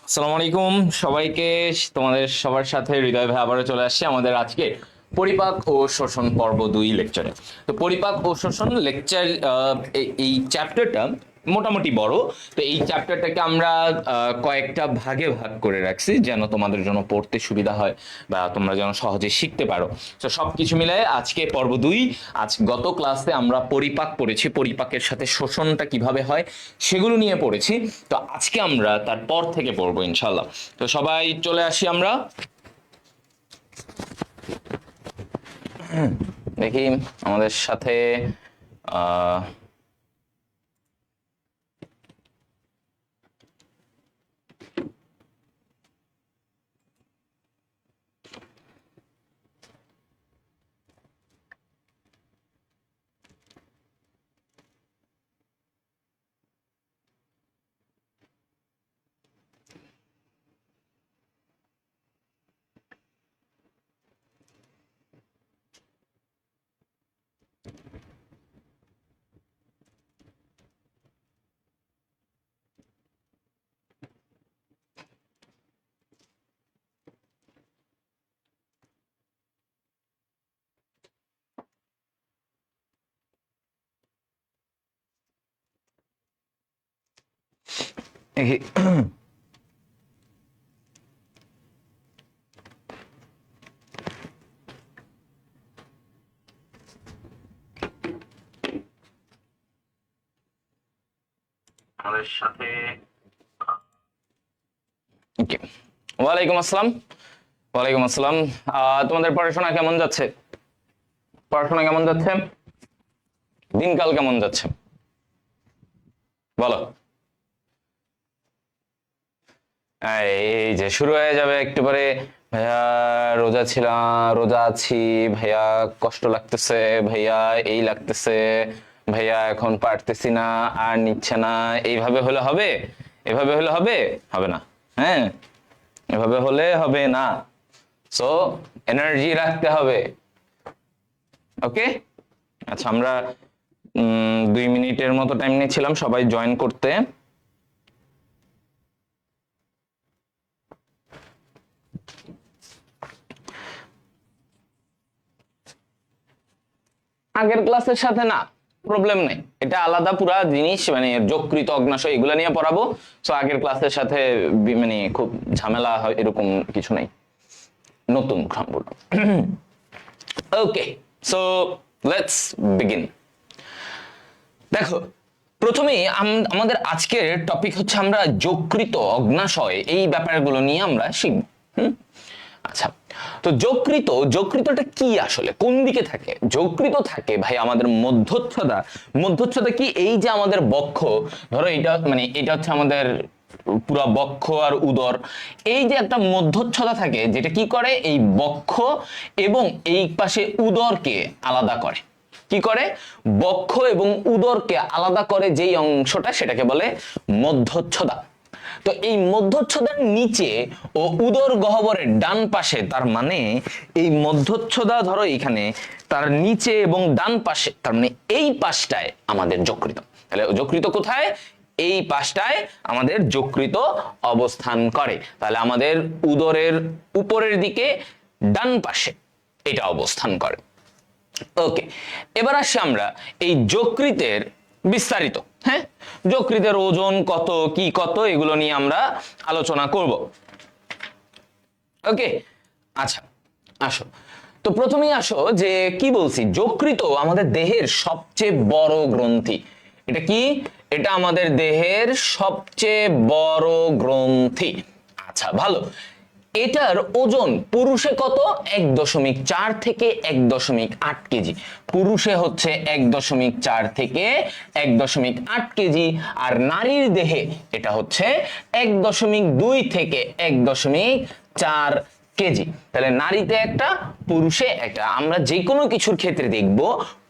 আসসালামু আলাইকুম সবাইকে। তোমাদের সবার সাথে হৃদয় ভাই আবারও চলে আসছে আমাদের আজকে পরিপাক ও শোষণ পর্ব 2 লেকচারে। তো পরিপাক ও শোষণ লেকচার, এই চ্যাপ্টারটা মোটামুটি বড়। তো এই চ্যাপ্টারটাকে আমরা কয়েকটা ভাগে ভাগ করে রাখছি যেন তোমাদের জন্য পড়তে সুবিধা হয় বা তোমরা যেন সহজে শিখতে পারো। তো সব কিছু মিলায় আজকে পর্ব 2। আজ গত ক্লাসে আমরা পরিপাক পড়েছি, পরিপাকের সাথে শোষণটা কিভাবে হয় সেগুলো নিয়ে পড়েছি। তো আজকে আমরা তারপর থেকে পড়বো ইনশাল্লাহ। তো সবাই চলে আসি আমরা, দেখি আমাদের সাথে আহ আমাদের সাথে ওকে। ওয়ালাইকুম আসসালাম। ওয়ালাইকুম আসসালাম। তোমাদের পড়াশোনা কেমন যাচ্ছে? পড়াশোনা কেমন যাচ্ছে? দিনকাল কেমন যাচ্ছে বলো? এই যে শুরু হয়ে যাবে একটু পরে, ভাইয়া রোজা ছিলাম, রোজা আছি ভাইয়া, কষ্ট লাগতেছে ভাইয়া, এই লাগতেছে ভাইয়া, এখন পারতেছি না, আর নিচ্ছে না। এইভাবে হলে হবে? এভাবে হলে হবে? হবে না। হ্যাঁ, এভাবে হলে হবে না। সো এনার্জি রাখতে হবে। ওকে, আচ্ছা আমরা 2 মিনিটের মতো টাইম নিয়েছিলাম সবাই জয়েন করতে। আগের ক্লাসের সাথে না, প্রবলেম নেই, এটা আলাদা পুরা জিনিস, মানে যকৃত অগ্নাশয় এগুলো নিয়ে পড়াবো। সো আগের ক্লাসের সাথে মানে খুব ঝামেলা হয় এরকম কিছু নেই, নতুন সম্পূর্ণ। ওকে, সো লেটস বিগিন। দেখো, প্রথমেই আমাদের আজকের টপিক হচ্ছে আমরা যকৃত অগ্নাশয় এই ব্যাপারগুলো নিয়ে আমরা শিখব। আচ্ছা, তো যকৃতটা কি আসলে, কোন দিকে থাকে? যকৃত থাকে ভাই আমাদের মধ্যচ্ছদা। মধ্যচ্ছদা কি? এই যে আমাদের বক্ষ, ধরো এটা মানে এটা হচ্ছে আমাদের পুরা বক্ষ আর উদর, এই যে একটা মধ্যচ্ছদা থাকে যেটা কি করে, এই বক্ষ এবং এই পাশে উদরকে আলাদা করে। কি করে? বক্ষ এবং উদরকে আলাদা করে যেই অংশটা সেটাকে বলে মধ্যচ্ছদা। তো এই মধ্যচ্ছদার নিচে ও উদর গহ্বরের ডান পাশে, তার মানে এই মধ্যচ্ছদা ধরো এখানে, তার নিচে এবং ডান পাশে, তার মানে এই পাশটায় আমাদের যকৃত। তাহলে যকৃত কোথায়? এই পাশটায় আমাদের যকৃত অবস্থান করে। তাহলে আমাদের উদরের উপরের দিকে ডান পাশে এটা অবস্থান করে। ওকে, এবার আসি আমরা এই যকৃতের বিস্তারিত। হ্যাঁ, যকৃতের ওজন কত, কি কত, এগুলো নিয়ে আমরা আলোচনা করব। ওকে, আচ্ছা আসো। তো প্রথমেই আসো যে কি বলছি, যকৃত আমাদের দেহের সবচেয়ে বড় গ্রন্থি। এটা কি? এটা আমাদের দেহের সবচেয়ে বড় গ্রন্থি। আচ্ছা ভালো, এটার ওজন পুরুষে কত 1.4 থেকে 1.8 কেজি, পুরুষে হচ্ছে 1.4 থেকে 1.8 কেজি, আর নারীর দেহে এটা হচ্ছে 1.2 থেকে 1.4 কেজি। তাহলে নারীতে একটা, পুরুষে একটা। আমরা যে কোনো কিছুর ক্ষেত্রে দেখব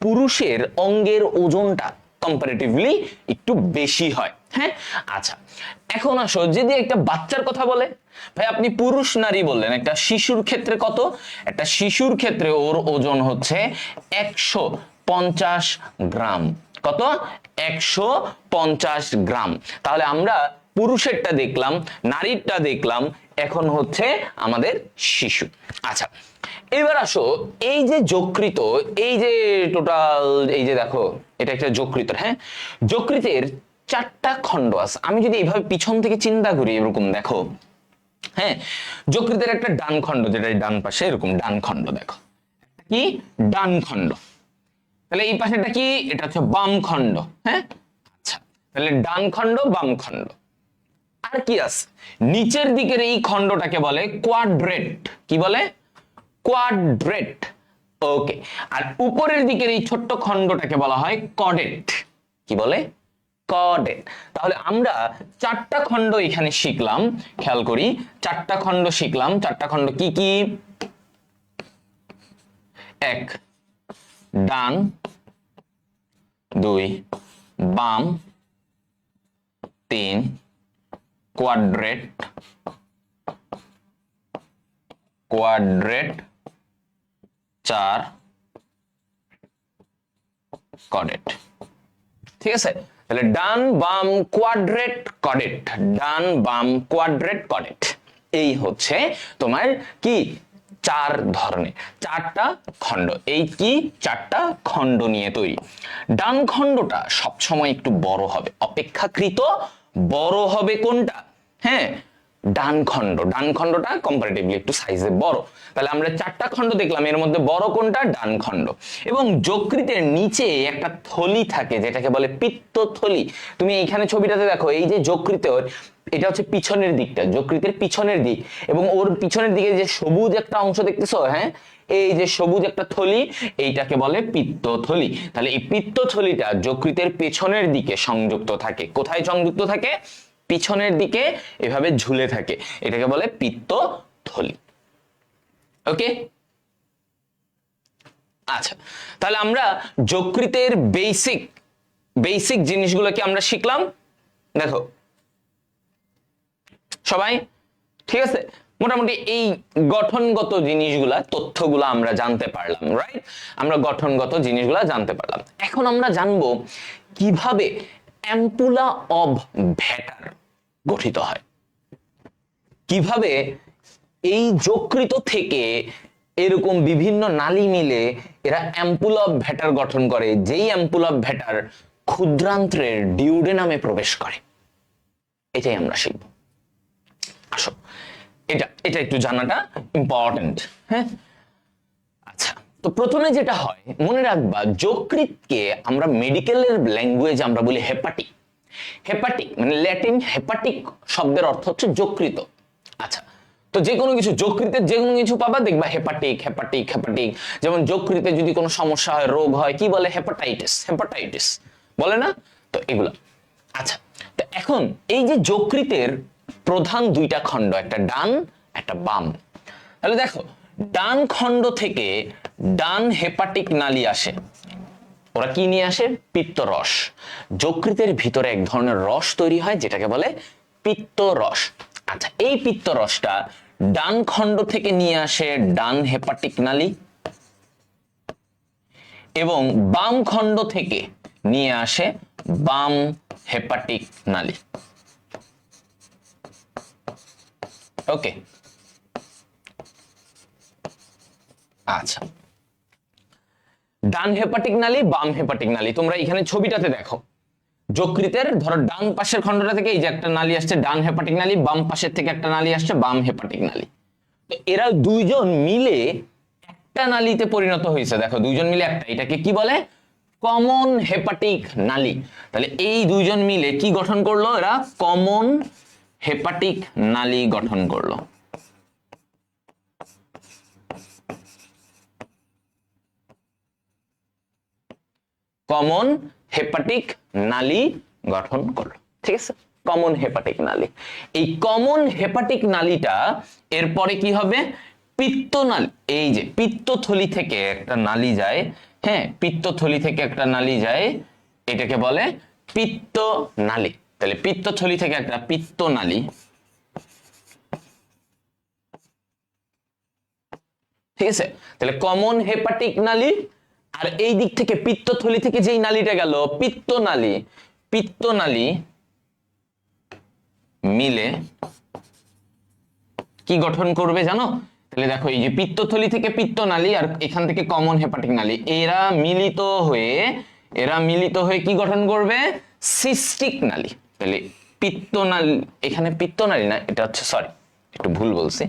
পুরুষের অঙ্গের ওজনটা কম্পারেটিভলি একটু বেশি হয়। হ্যাঁ, আচ্ছা, এখন আসো যদি একটা বাচ্চার কথা বলে, ভাই আপনি পুরুষ নারী বললেন, একটা শিশুর ক্ষেত্রে কত? একটা শিশুর ক্ষেত্রে ওর ওজন হচ্ছে 150 গ্রাম। কত? 150 গ্রাম। তাহলে আমরা পুরুষেরটা দেখলাম, নারীরটা দেখলাম, এখন হচ্ছে আমাদের শিশু। আচ্ছা, এবার আসো এই যে যকৃত, এই যে টোটাল, এই যে দেখো এটা একটা যকৃত। হ্যাঁ, যকৃতের 4টা খণ্ড আছে। আমি যদি এইভাবে পিছন থেকে চিন্তা করি, এরকম দেখো, হ্যাঁ, যকৃতের একটা ডান খণ্ড, যেটা ডান পাশে এরকম ডান খণ্ড, দেখো কি ডান খণ্ড। তাহলে এই পাশেটা কি? এটা হচ্ছে বাম খণ্ড। হ্যাঁ, আচ্ছা, তাহলে ডান খণ্ড, বাম খণ্ড। আর কি আছে? নিচের দিকের এই খণ্ডটাকে বলে কোয়াড্রেট। কি বলে? কোয়াড্রেট। ওকে। আর উপরের দিকের এই ছোট্ট খণ্ডটাকে বলা হয় কডেট। কি বলে? কডেট। তাহলে আমরা 4টা খণ্ড এখানে শিখলাম, খেয়াল করি 4টা খণ্ড শিখলাম। 4টা খণ্ড কি কি? 1 ডান, 2 বাম, 3 কোয়াড্রেট, কোয়াড্রেট, 4 কডেট। ঠিক আছে? তাহলে ডান বাম কোয়াড্রেট কডেট, ডান বাম কোয়াড্রেট কডেট, এই হচ্ছে তোমার কি 4 ধরনের, 4টা খণ্ড। এই কি 4টা খণ্ড নিয়ে তৈরি। ডান খণ্ডটা সবসময় একটু বড় হবে, অপেক্ষাকৃত বড় হবে। কোনটা? হ্যাঁ, ডান খণ্ড। ডান খণ্ডটা কম্পারেটিভলি একটু সাইজে বড়। তাহলে আমরা 4টা খণ্ড দেখলাম, এর মধ্যে বড় কোনটা? ডান খণ্ড। এবং যকৃতের নিচে একটা থলি থাকে, যেটাকে বলে পিত্তথলি। তুমি এইখানে ছবিটাতে দেখো, এই যে যকৃতের, এটা হচ্ছে পিছনের দিকটা, যকৃতের পিছনের দিক, এবং ওর পিছনের দিকে যে সবুজ একটা অংশ দেখতেছো, হ্যাঁ, এই যে সবুজ একটা থলি, এইটাকে বলে পিত্তথলি। তাহলে এই পিত্তথলিটা যকৃতের পেছনের দিকে সংযুক্ত থাকে। কোথায় সংযুক্ত থাকে? পিছনের দিকে এভাবে ঝুলে থাকে, এটাকে বলে পিত্তথলি। ওকে, আচ্ছা, তাহলে আমরা যকৃতের বেসিক জিনিসগুলোকে আমরা শিখলাম। দেখো সবাই, ঠিক আছে, মোটামুটি এই গঠনগত জিনিসগুলা, তথ্যগুলা আমরা জানতে পারলাম, রাইট? আমরা গঠনগত জিনিসগুলা জানতে পারলাম। এখন আমরা জানবো কিভাবে অ্যাম্পুলা অব ভ্যাটার গঠিত হয়, কিভাবে এই যকৃত থেকে এরকম বিভিন্ন নালী মিলে এরা অ্যাম্পুলা অব ভ্যাটার গঠন করে, যেই অ্যাম্পুলা অব ভ্যাটার ক্ষুদ্রান্ত্রের ডিউডেনামে প্রবেশ করে। এটাই আমরা শিখব। আসো, এটা একটু জানাটা ইম্পর্টেন্ট। হ্যাঁ, আচ্ছা, তো প্রথমে যেটা হয় মনে রাখবা, যকৃতকে আমরা মেডিকেলের ল্যাঙ্গুয়েজ আমরা বলি হেপাটিক। হেপাটিক মানে ল্যাটিন হেপাটিক শব্দের অর্থ হচ্ছে যকৃত। আচ্ছা, তো যে কোনো কিছু যকৃতের যে কোনো কিছু পাবা, দেখবা হেপাটিক হেপাটিক হেপাটিক। যেমন যকৃতে যদি কোনো সমস্যা হয়, রোগ হয়, কি বলে? হেপাটাইটিস। হেপাটাইটিস বলে না? তো এগুলো। আচ্ছা, তো এখন এই যে যকৃতের প্রধান 2টা খণ্ড, একটা ডান একটা বাম। তাহলে দেখো, ডান খণ্ড থেকে ডান হেপাটিক নালী আসে। ওরা কি নিয়ে আসে? পিত্তরস। যকৃতের ভিতরে এক ধরনের রস তৈরি হয়, যেটাকে বলে পিত্তরস। আচ্ছা, এই পিত্তরসটা ডান খণ্ড থেকে নিয়ে আসে ডান হেপাটিক নালী, এবং বাম খণ্ড থেকে নিয়ে আসে বাম হেপাটিক নালী। ওকে, আচ্ছা, ডান হেপাটিক নালী বাম হেপাটিক নালী। তোমরা এখানে ছবিটাতে দেখো, যকৃতের ধরো ডান পাশের খণ্ডটা থেকে এই যে একটা নালী আসছে ডান হেপাটিক নালী, বাম পাশের থেকে একটা নালী আসছে বাম হেপাটিক নালী। তো এরা দুইজন মিলে একটা নালীতে পরিণত হয়েছে। দেখো, দুইজন মিলে একটা, এটাকে কি বলে? কমন হেপাটিক নালী। তাহলে এই দুইজন মিলে কি গঠন করলো? এরা কমন হেপাটিক নালী গঠন করলো। কমন হেপাটিক নালী গঠন করলো। ঠিক আছে, কমন হেপাটিক নালী। এই কমন হেপাটিক নালীটা এরপরে কি হবে, পিত্তনালী। এই যে পিত্তথলি থেকে একটা নালী যায়, হ্যাঁ, পিত্তথলি থেকে একটা নালী যায়, এটাকে বলে পিত্তনালী। তাহলে পিত্তথলি থেকে একটা পিত্তনালী, ঠিক আছে। তাহলে কমন হেপাটিক নালী, আর এই দিক থেকে পিত্তথলি থেকে যেই নালীটা গেল পিত্তনালী, পিত্তনালী মিলে কি গঠন করবে জানো? তাহলে দেখো এই যে পিত্তথলি থেকে পিত্তনালী আর এখান থেকে কমন হেপাটিক নালী, এরা মিলিত হয়ে কি গঠন করবে, সিস্টিক নালী। তাহলে পিত্তনালী, এখানে পিত্তনালী না, এটা হচ্ছে, সরি একটু ভুল বলছি,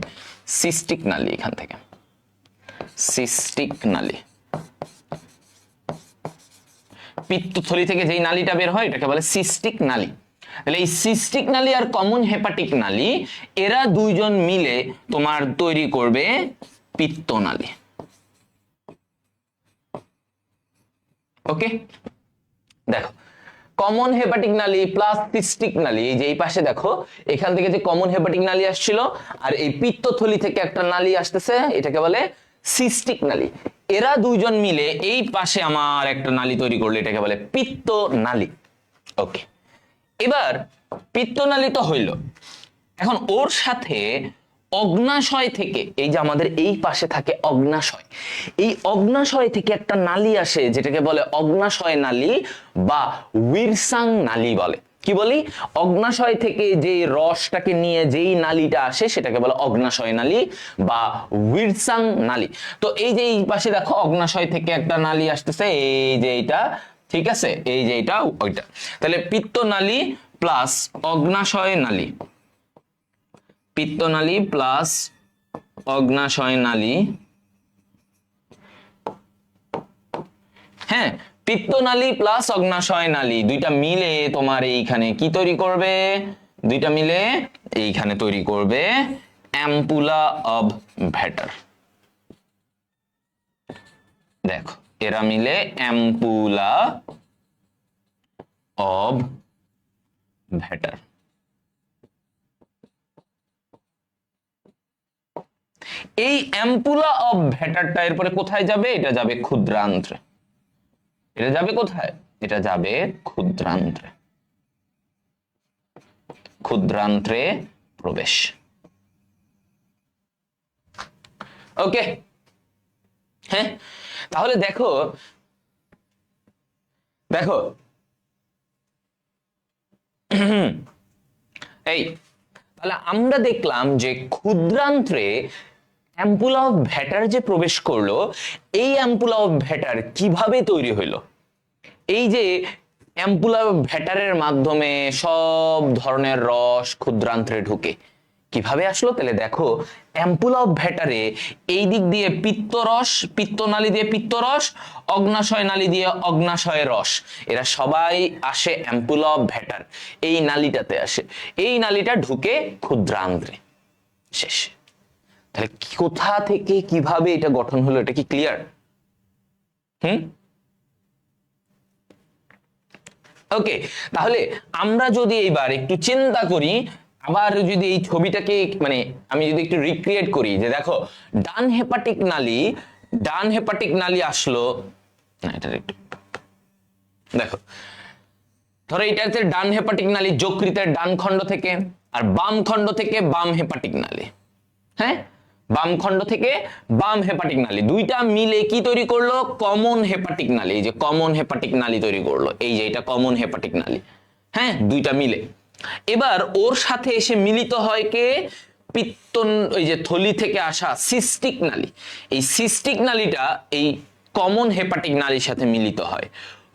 সিস্টিক নালী। এখান থেকে সিস্টিক নালী, পিত্তথলি থেকে যেই নালীটা বের হয় এটাকে বলে সিস্টিক নালী। তাহলে এই সিস্টিক নালী আর কমন হেপাটিক নালী, এরা দুইজন মিলে তোমার তৈরি করবে পিত্তনালী। ওকে, দেখো কমন হেপাটিক নালী প্লাস সিস্টিক নালী, এই যে এই পাশে দেখো এখান থেকে যে কমন হেপাটিক নালী আসছিল আর এই পিত্তথলি থেকে একটা নালী আসতেছে, এটাকে বলে সিস্টিক নালী। এরা দুইজন মিলে এই পাশে আমার একটা নালী তৈরি করলো, এটাকে বলে পিত্তনালী। ওকে, এবার পিত্তনালী তো হইল, এখন ওর সাথে অগ্নাশয় থেকে, এই যে আমাদের এই পাশে থাকে অগ্নাশয়, এই অগ্নাশয় থেকে একটা নালী আসে যেটাকে বলে অগ্নাশয় নালী বা উইরসাং নালী বলে। কি বলি, অগ্নাশয় থেকে যে রসটাকে নিয়ে যেই নালীটা আসে সেটাকে বলে অগ্নাশয় নালী বা উইরসাং নালী। তো এই যে এই পাশে দেখো অগ্নাশয় থেকে একটা নালী আসতেছে, এই যে এইটা, ঠিক আছে, এই যে এটা ওইটা। তাহলে পিত্তনালী প্লাস অগ্নাশয় নালী, পিত্তনালী প্লাস অগ্নাশয় নালী, হ্যাঁ, পিত্তনালী প্লাস অগ্নাশয় নালী দুইটা মিলে তোমার এইখানে কি তৈরি করবে, দুইটা মিলে এইখানে তৈরি করবে অ্যাম্পুলা অব ভ্যাটার। দেখো এরা মিলে অ্যাম্পুলা অব ভ্যাটার। এই অ্যাম্পুলা অব ভ্যাটারটা এরপরে কোথায় যাবে, এটা যাবে ক্ষুদ্রান্ত্রে। এটা যাবে কোথায়, এটা যাবে ক্ষুদ্রান্ত্রে, ক্ষুদ্রান্ত্রে প্রবেশ। ওকে, হ্যাঁ, তাহলে দেখো দেখো এই, তাহলে আমরা দেখলাম যে ক্ষুদ্রান্ত্রে অ্যাম্পুলা অফ ভ্যাটার যে প্রবেশ করলো, এই অ্যাম্পুলা অফ ভ্যাটার কিভাবে তৈরি হইলো? এই যে অ্যাম্পুলা অফ ভ্যাটারের মাধ্যমে সব ধরনের রস ক্ষুদ্রান্ত্রে ঢুকে কিভাবে আসলো? তাহলে দেখো অ্যাম্পুলা অফ ভ্যাটারে এই দিক দিয়ে পিত্তরস, পিত্তনালী দিয়ে পিত্তরস, অগ্নাশয় নালী দিয়ে অগ্নাশয় রস, এরা সবাই আসে অ্যাম্পুলা অফ ভ্যাটার, এই নালীটাতে আসে, এই নালীটা ঢুকে ক্ষুদ্রান্ত্রে, শেষ। তাহলে কোথা থেকে কিভাবে এটা গঠন হলো, এটা কি ক্লিয়ার? ওকে, তাহলে আমরা যদি এইবার একটু চিন্তা করি, আবার যদি এই ছবিটাকে মানে আমি যদি একটু রিক্রিয়েট করি, যে দেখো ডান হেপাটিক নালী আসলো, না এটা একটু দেখো, ধরো এটা হচ্ছে ডান হেপাটিক নালী যকৃতের ডান খণ্ড থেকে, আর বাম খণ্ড থেকে বাম হেপাটিক নালী, হ্যাঁ, বাম খণ্ড থেকে বাম হেপাটিক নালী, দুইটা মিলে কি তৈরি করলো, কমন হেপাটিক নালী। এই যে কমন হেপাটিক নালী তৈরি করলো, এই যে এটা কমন হেপাটিক নালী, হ্যাঁ, দুইটা মিলে। এবার ওর সাথে এসে মিলিত হয় কে, পিত্ত, ওই যে থলি থেকে আসা সিস্টিক নালী। এই সিস্টিক নালীটা এই কমন হেপাটিক নালীর সাথে মিলিত হয়,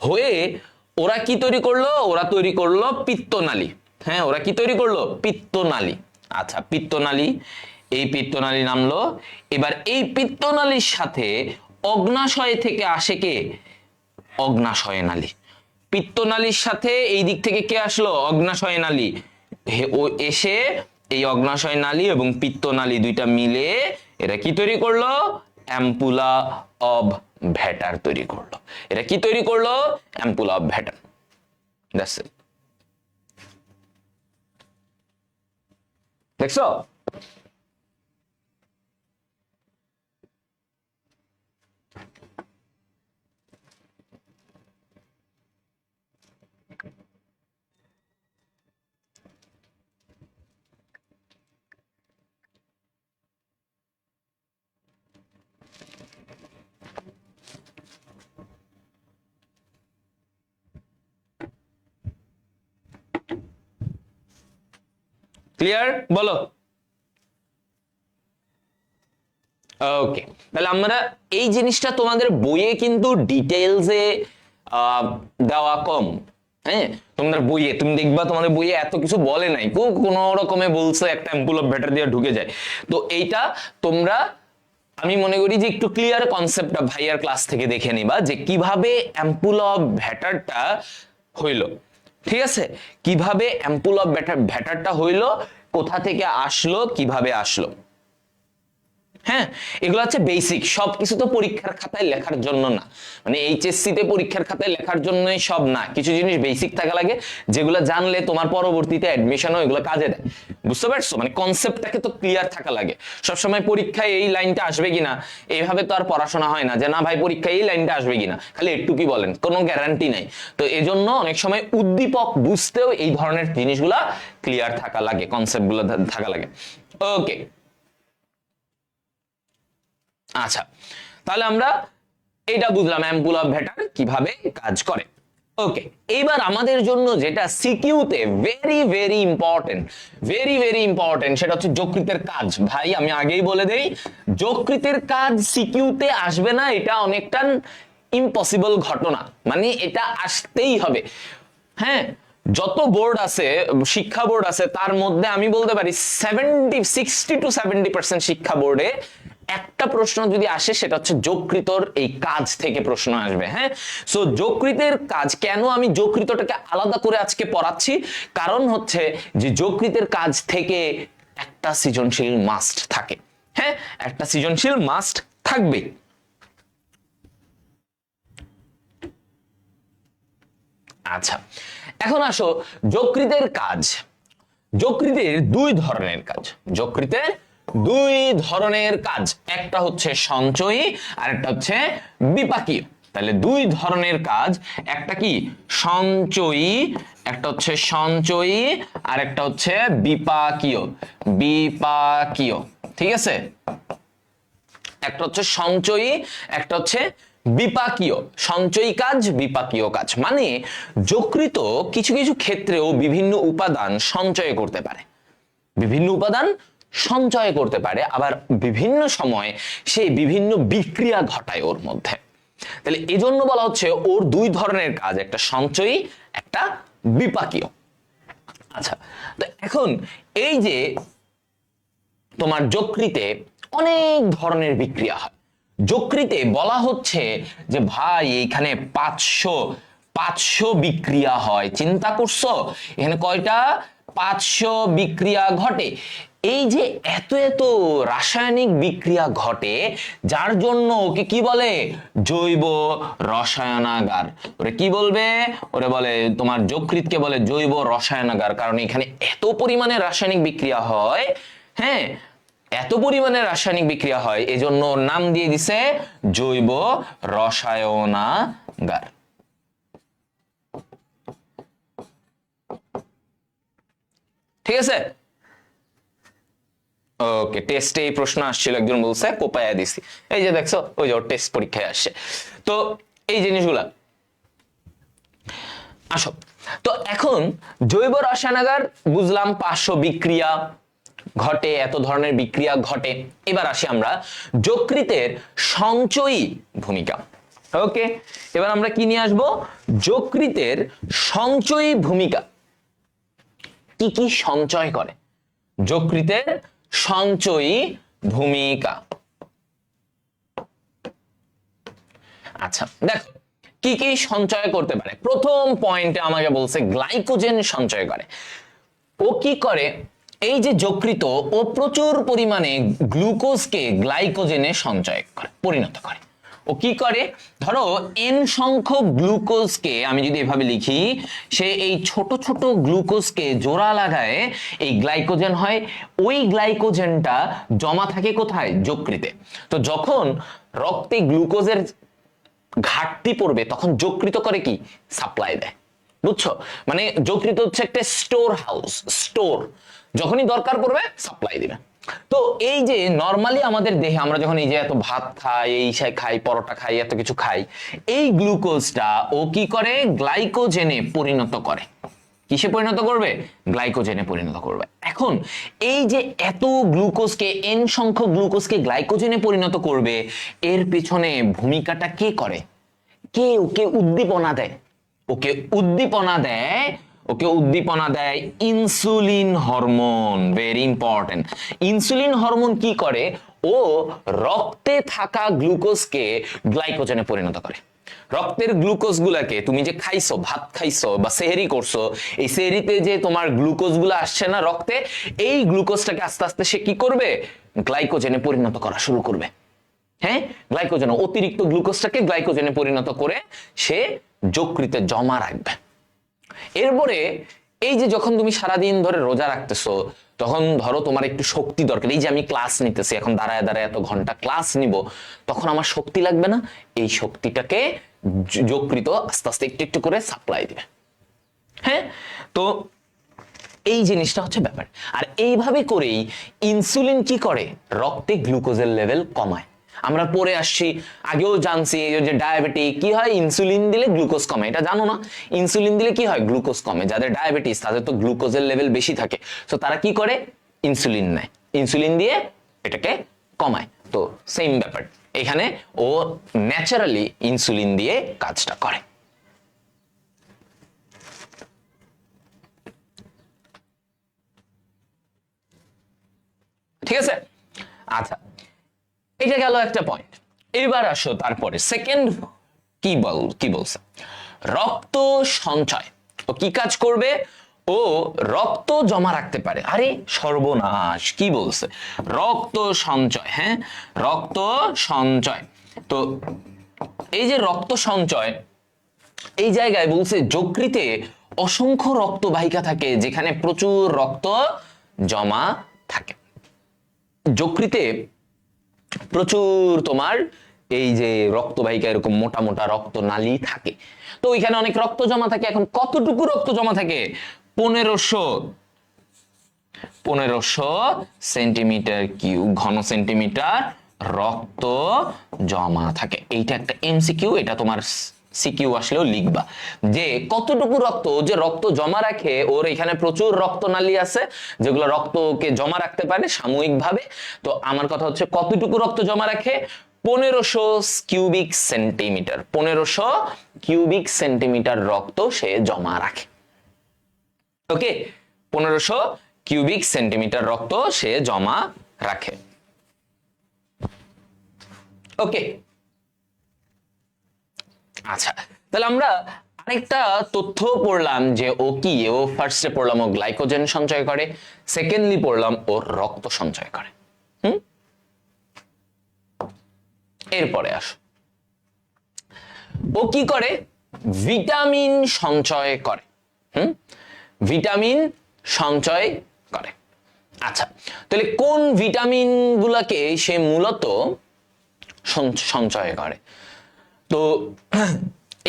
হয়ে ওরা কি তৈরি করলো, ওরা তৈরি করলো পিত্তনালী। হ্যাঁ, ওরা কি তৈরি করলো, পিত্তনালী। আচ্ছা, পিত্তনালী, এই পিত্তনালী নামলো। এবার এই পিত্তনালীর সাথে অগ্নাশয় থেকে আসে কে, অগ্নাশয় নালী। পিত্তনালীর সাথে এই দিক থেকে কে আসলো, অগ্নাশয় নালী, ও এসে এই অগ্নাশয় নালী এবং পিত্তনালী দুইটা মিলে এরা কি তৈরি করলো, অ্যাম্পুলা অব ভ্যাটার তৈরি করলো। এটা কি তৈরি করলো? Ampulla of Vater. That's it. দেখছো? ক্লিয়ার? বলো। ওকে, তাহলে আমরা এই জিনিসটা তোমাদের বইয়ে কিন্তু ডিটেইলসে দেওয়া কম। হ্যাঁ, তোমাদের বইয়ে তুমি দেখবা তোমাদের বইয়ে এত কিছু বলে নাই, কোন রকমে বলছে একটা অ্যাম্পুল অফ ভ্যাটার দিয়ে ঢুকে যায়। তো এইটা তোমরা, আমি মনে করি যে একটু ক্লিয়ার কনসেপ্টটা ভাইয়ার ক্লাস থেকে দেখে নিবা যে কিভাবে অ্যাম্পুল অফ ভ্যাটারটা হইলো। ঠিক আছে, কিভাবে অ্যাম্পুল অফ ভ্যাটারটা হইলো, কোথা থেকে আসলো, কিভাবে আসলো। হ্যাঁ, এগুলো হচ্ছে বেসিক। সবকিছু তো পরীক্ষার খাতায় লেখার জন্য না, মানে এইচএসসি তে পরীক্ষার খাতায় লেখার জন্যই সব না, কিছু জিনিস বেসিক থাকা লাগে যেগুলো জানলে তোমার পরবর্তীতে অ্যাডমিশনও এগুলো কাজে দেয়। বুঝতে পারছো? মানে কনসেপ্টটাকে তো ক্লিয়ার থাকা লাগে। সবসময় পরীক্ষায় এই লাইনটা আসবে কিনা এইভাবে তো আর পড়াশোনা হয় না, যে না ভাই পরীক্ষায় এই লাইনটা আসবে কিনা, খালি একটু কি বলেন, কোনো গ্যারান্টি নাই। তো এজন্য অনেক সময় উদ্দীপক বুঝতেও এই ধরনের জিনিসগুলা ক্লিয়ার থাকা লাগে, কনসেপ্টগুলো থাকা লাগে। ওকে, আচ্ছা, তাহলে আমরা এটা বুঝলাম অ্যাম্পুল অফ ভ্যাটার কিভাবে কাজ করে। ওকে, এইবার আমাদের জন্য যেটা সিকিউতে very very important, very very important, সেটা হচ্ছে যকৃতের কাজ। ভাই আমি আগেই বলে দেই, যকৃতের কাজ সিকিউতে আসবে না, এটা অনেকটা ইম্পসিবল ঘটনা, মানে এটা আসতেই হবে। হ্যাঁ, যত বোর্ড আছে, শিক্ষা বোর্ড আছে, তার মধ্যে আমি বলতে পারি 60 to 70% শিক্ষা বোর্ডে একটা প্রশ্ন যদি আসে সেটা হচ্ছে যকৃতর এই কাজ থেকে প্রশ্ন আসবে। হ্যাঁ, সো যকৃতের কাজ কেন আমি যকৃতটাকে আলাদা করে আজকে পড়াচ্ছি, কারণ হচ্ছে যে যকৃতের কাজ থেকে একটা সৃজনশীল মাস্ট থাকে। হ্যাঁ, একটা সৃজনশীল মাস্ট থাকবে। আচ্ছা, এখন আসো যকৃতের কাজ। যকৃতের দুই ধরনের কাজ, যকৃতের দুই ধরনের কাজ, একটা হচ্ছে সঞ্চয়ী আর একটা হচ্ছে বিপাকীয়। তাহলে দুই ধরনের কাজ, একটা কি সঞ্চয়ী, একটা হচ্ছে সঞ্চয়ী আর একটা হচ্ছে বিপাকীয়। বিপাকীয়, ঠিক আছে, একটা হচ্ছে সঞ্চয়ী, একটা হচ্ছে বিপাকীয়। সঞ্চয়ী কাজ, বিপাকীয় কাজ, মানে যকৃত কিছু কিছু ক্ষেত্রেও বিভিন্ন উপাদান সঞ্চয় করতে পারে, বিভিন্ন উপাদান সঞ্চয় করতে পারে, আবার বিভিন্ন সময় সেই বিভিন্ন বিক্রিয়া ঘটায় ওর মধ্যে। তাহলে এজন্য বলা হচ্ছে ওর দুই ধরনের কাজ, একটা সঞ্চয়ী, একটা বিপাকীয়। আচ্ছা, তো এখন এই যে তোমার যকৃতে অনেক ধরনের বিক্রিয়া হয়। যকৃতে বলা হচ্ছে যে ভাই এইখানে 500 বিক্রিয়া হয়। চিন্তা করছো এখানে কয়টা? 500 বিক্রিয়া ঘটে। এই যে এত এত রাসায়নিক বিক্রিয়া ঘটে, যার জন্য ওকে কি বলে? জৈব রসায়নাগার। ওরে কি বলবে? ওরে বলে তোমার যকৃতকে বলে জৈব রসায়নাগার, কারণ এখানে এত পরিমাণে রাসায়নিক বিক্রিয়া হয়। হ্যাঁ, এত পরিমাণে রাসায়নিক বিক্রিয়া হয়, এজন্য নাম দিয়ে দিছে জৈব রসায়নাগার। ঠিক আছে, ওকে। টেস্টে এই প্রশ্ন আসছিল, একজন বলছে কোপায়া দিছি, এই যে দেখছো, ওই যে টেস্ট পরীক্ষায় আসছে। তো এই জিনিসগুলা আসো। তো এখন জৈব রসায়নাগার বুঝলাম, 500 বিক্রিয়া ঘটে, এত ধরনের বিক্রিয়া ঘটে। এবার আসি আমরা যকৃতের সঞ্চয়ী ভূমিকা। ওকে, এবার আমরা কি নিয়ে আসবো? যকৃতের সঞ্চয়ী ভূমিকা। কি কি সঞ্চয় করে যকৃতের সঞ্চয়ী ভূমিকা? আচ্ছা দেখো কি কি সঞ্চয় করতে পারে। প্রথম পয়েন্টে আমাকে বলছে গ্লাইকোজেন সঞ্চয় করে। ও কি করে? এই যে যকৃত, ও প্রচুর পরিমাণে গ্লুকোজকে গ্লাইকোজেনে সঞ্চয় করে, পরিণত করে। ও কি করে, ধরো n সংখ্যক গ্লুকোজকে আমি যদি এভাবে লিখি, সে এই ছোট ছোট গ্লুকোজকে জোড়া লাগায় এই গ্লাইকোজেন হয়। ওই গ্লাইকোজেনটা জমা থাকে কোথায়? যকৃতে। তো যখন রক্তে গ্লুকোজের ঘাটতি পড়বে তখন যকৃত করে কি? সাপ্লাই দেয়। বুঝছো? মানে যকৃত হচ্ছে একটা স্টোর হাউস, স্টোর, যখনই দরকার পড়বে সাপ্লাই দিবে। তো এই যে নরমালি আমাদের দেহে আমরা যখন এই যে এত ভাত খাই, এই খাই, পরোটা খাই, এত কিছু খাই, এই গ্লুকোজটা ও কি করে? গ্লাইকোজেনে পরিণত করে। কিসে পরিণত করবে? গ্লাইকোজেনে পরিণত করবে। এখন এই যে এত গ্লুকোজকে, n সংখ্যক গ্লুকোজকে গ্লাইকোজেনে পরিণত করবে, এর পেছনে ভূমিকাটা কে করে? কে ওকে উদ্দীপনা দেয়? ওকে উদ্দীপনা দেয় insulin hormone. Very important. Insulin hormone কি করে? ও রক্তে থাকা গ্লুকোজকে গ্লাইকোজেনে পরিণত করে। রক্তের গ্লুকোজ গুলাকে, তুমি যে খাইছো, ভাত খাইছো বা সেহরি করছো, এই সেহরিতে যে তোমার গ্লুকোজ গুলো আসছে না রক্তে, এই গ্লুকোজটাকে আস্তে আস্তে সে কি করবে? গ্লাইকোজেনে পরিণত করা শুরু করবে। হ্যাঁ, গ্লাইকোজেন, অতিরিক্ত গ্লুকোজটাকে গ্লাইকোজেনে পরিণত করে সে যকৃতে জমা রাখবে। এরপরে এই যে যখন তুমি সারাদিন ধরে রোজা রাখতেছো, তখন ধরো তোমার একটু শক্তি দরকার। এই যে আমি ক্লাস নিতেছি, এখন দাঁড়ায় দাঁড়ায় এত ঘন্টা ক্লাস নিব, তখন আমার শক্তি লাগবে না? এই শক্তিটাকে যকৃত আস্তে আস্তে একটু একটু করে সাপ্লাই দিবে। হ্যাঁ, তো এই জিনিসটা হচ্ছে ব্যাপার। আর এইভাবে করেই ইনসুলিন কি করে? রক্তে গ্লুকোজের লেভেল কমায়। আমরা পড়ে আসছি, আগেও জানছি যে ডায়াবেটিক কি হয়? ইনসুলিন দিলে গ্লুকোজ কমে। এটা জানো না? ইনসুলিন দিলে কি হয়? গ্লুকোজ কমে। যাদের ডায়াবেটিস তাদের তো গ্লুকোজের লেভেল বেশি থাকে, তো তারা কি করে? ইনসুলিন নেয়, ইনসুলিন দিয়ে এটাকে কমায়। তো সেম ব্যাপার এখানে, ও ন্যাচারালি ইনসুলিন দিয়ে কাজটা করে। ঠিক আছে? আচ্ছা, এটা গেল একটা পয়েন্ট। এবার আসো তারপরে সেকেন্ড কি বলছে? রক্ত সঞ্চয়। ও কি কাজ করবে? ও রক্ত জমা রাখতে পারে। আরে সর্বনাশ, কি বলছে? রক্ত সঞ্চয়। হ্যাঁ, রক্ত সঞ্চয়। তো এই যে রক্ত সঞ্চয়, এই জায়গায় বলছে যকৃতে অসংখ্য রক্তবাহিকা থাকে যেখানে প্রচুর রক্ত জমা থাকে। যকৃতে প্রচুর তোমার এই যে রক্তবাহিকা, এরকম মোটা মোটা রক্ত নালী থাকে। তো ওইখানে অনেক রক্ত জমা থাকে। এখন কতটুকু রক্ত জমা থাকে? 1500 সেন্টিমিটার কিউব, ঘন সেন্টিমিটার রক্ত জমা থাকে। এইটা একটা এমসিকিউ, এটা তোমার সিকিউ আসলেও লিখবা যে কতটুকু রক্ত, যে রক্ত জমা রাখে, ওর এখানে প্রচুর রক্তনালী আছে যেগুলো রক্তকে জমা রাখতে পারে সাময়িকভাবে। তো আমার কথা হচ্ছে কতটুকু রক্ত জমা রাখে? 1500 কিউবিক সেন্টিমিটার। 1500 কিউবিক সেন্টিমিটার রক্ত সে জমা রাখে। ওকে, 1500 কিউবিক সেন্টিমিটার রক্ত সে জমা রাখে। ওকে, আচ্ছা, তাহলে আমরা আরেকটা তথ্য পড়লাম যে ও ফার্স্টে পড়লাম ও গ্লাইকোজেন সঞ্চয় করে, সেকেন্ডলি পড়লাম ও রক্ত সঞ্চয় করে। এরপরে আসো, ও কি করে? ভিটামিন সঞ্চয় করে। ভিটামিন সঞ্চয় করে। আচ্ছা, তাহলে কোন ভিটামিন গুলাকে সে মূলত সঞ্চয় করে? তো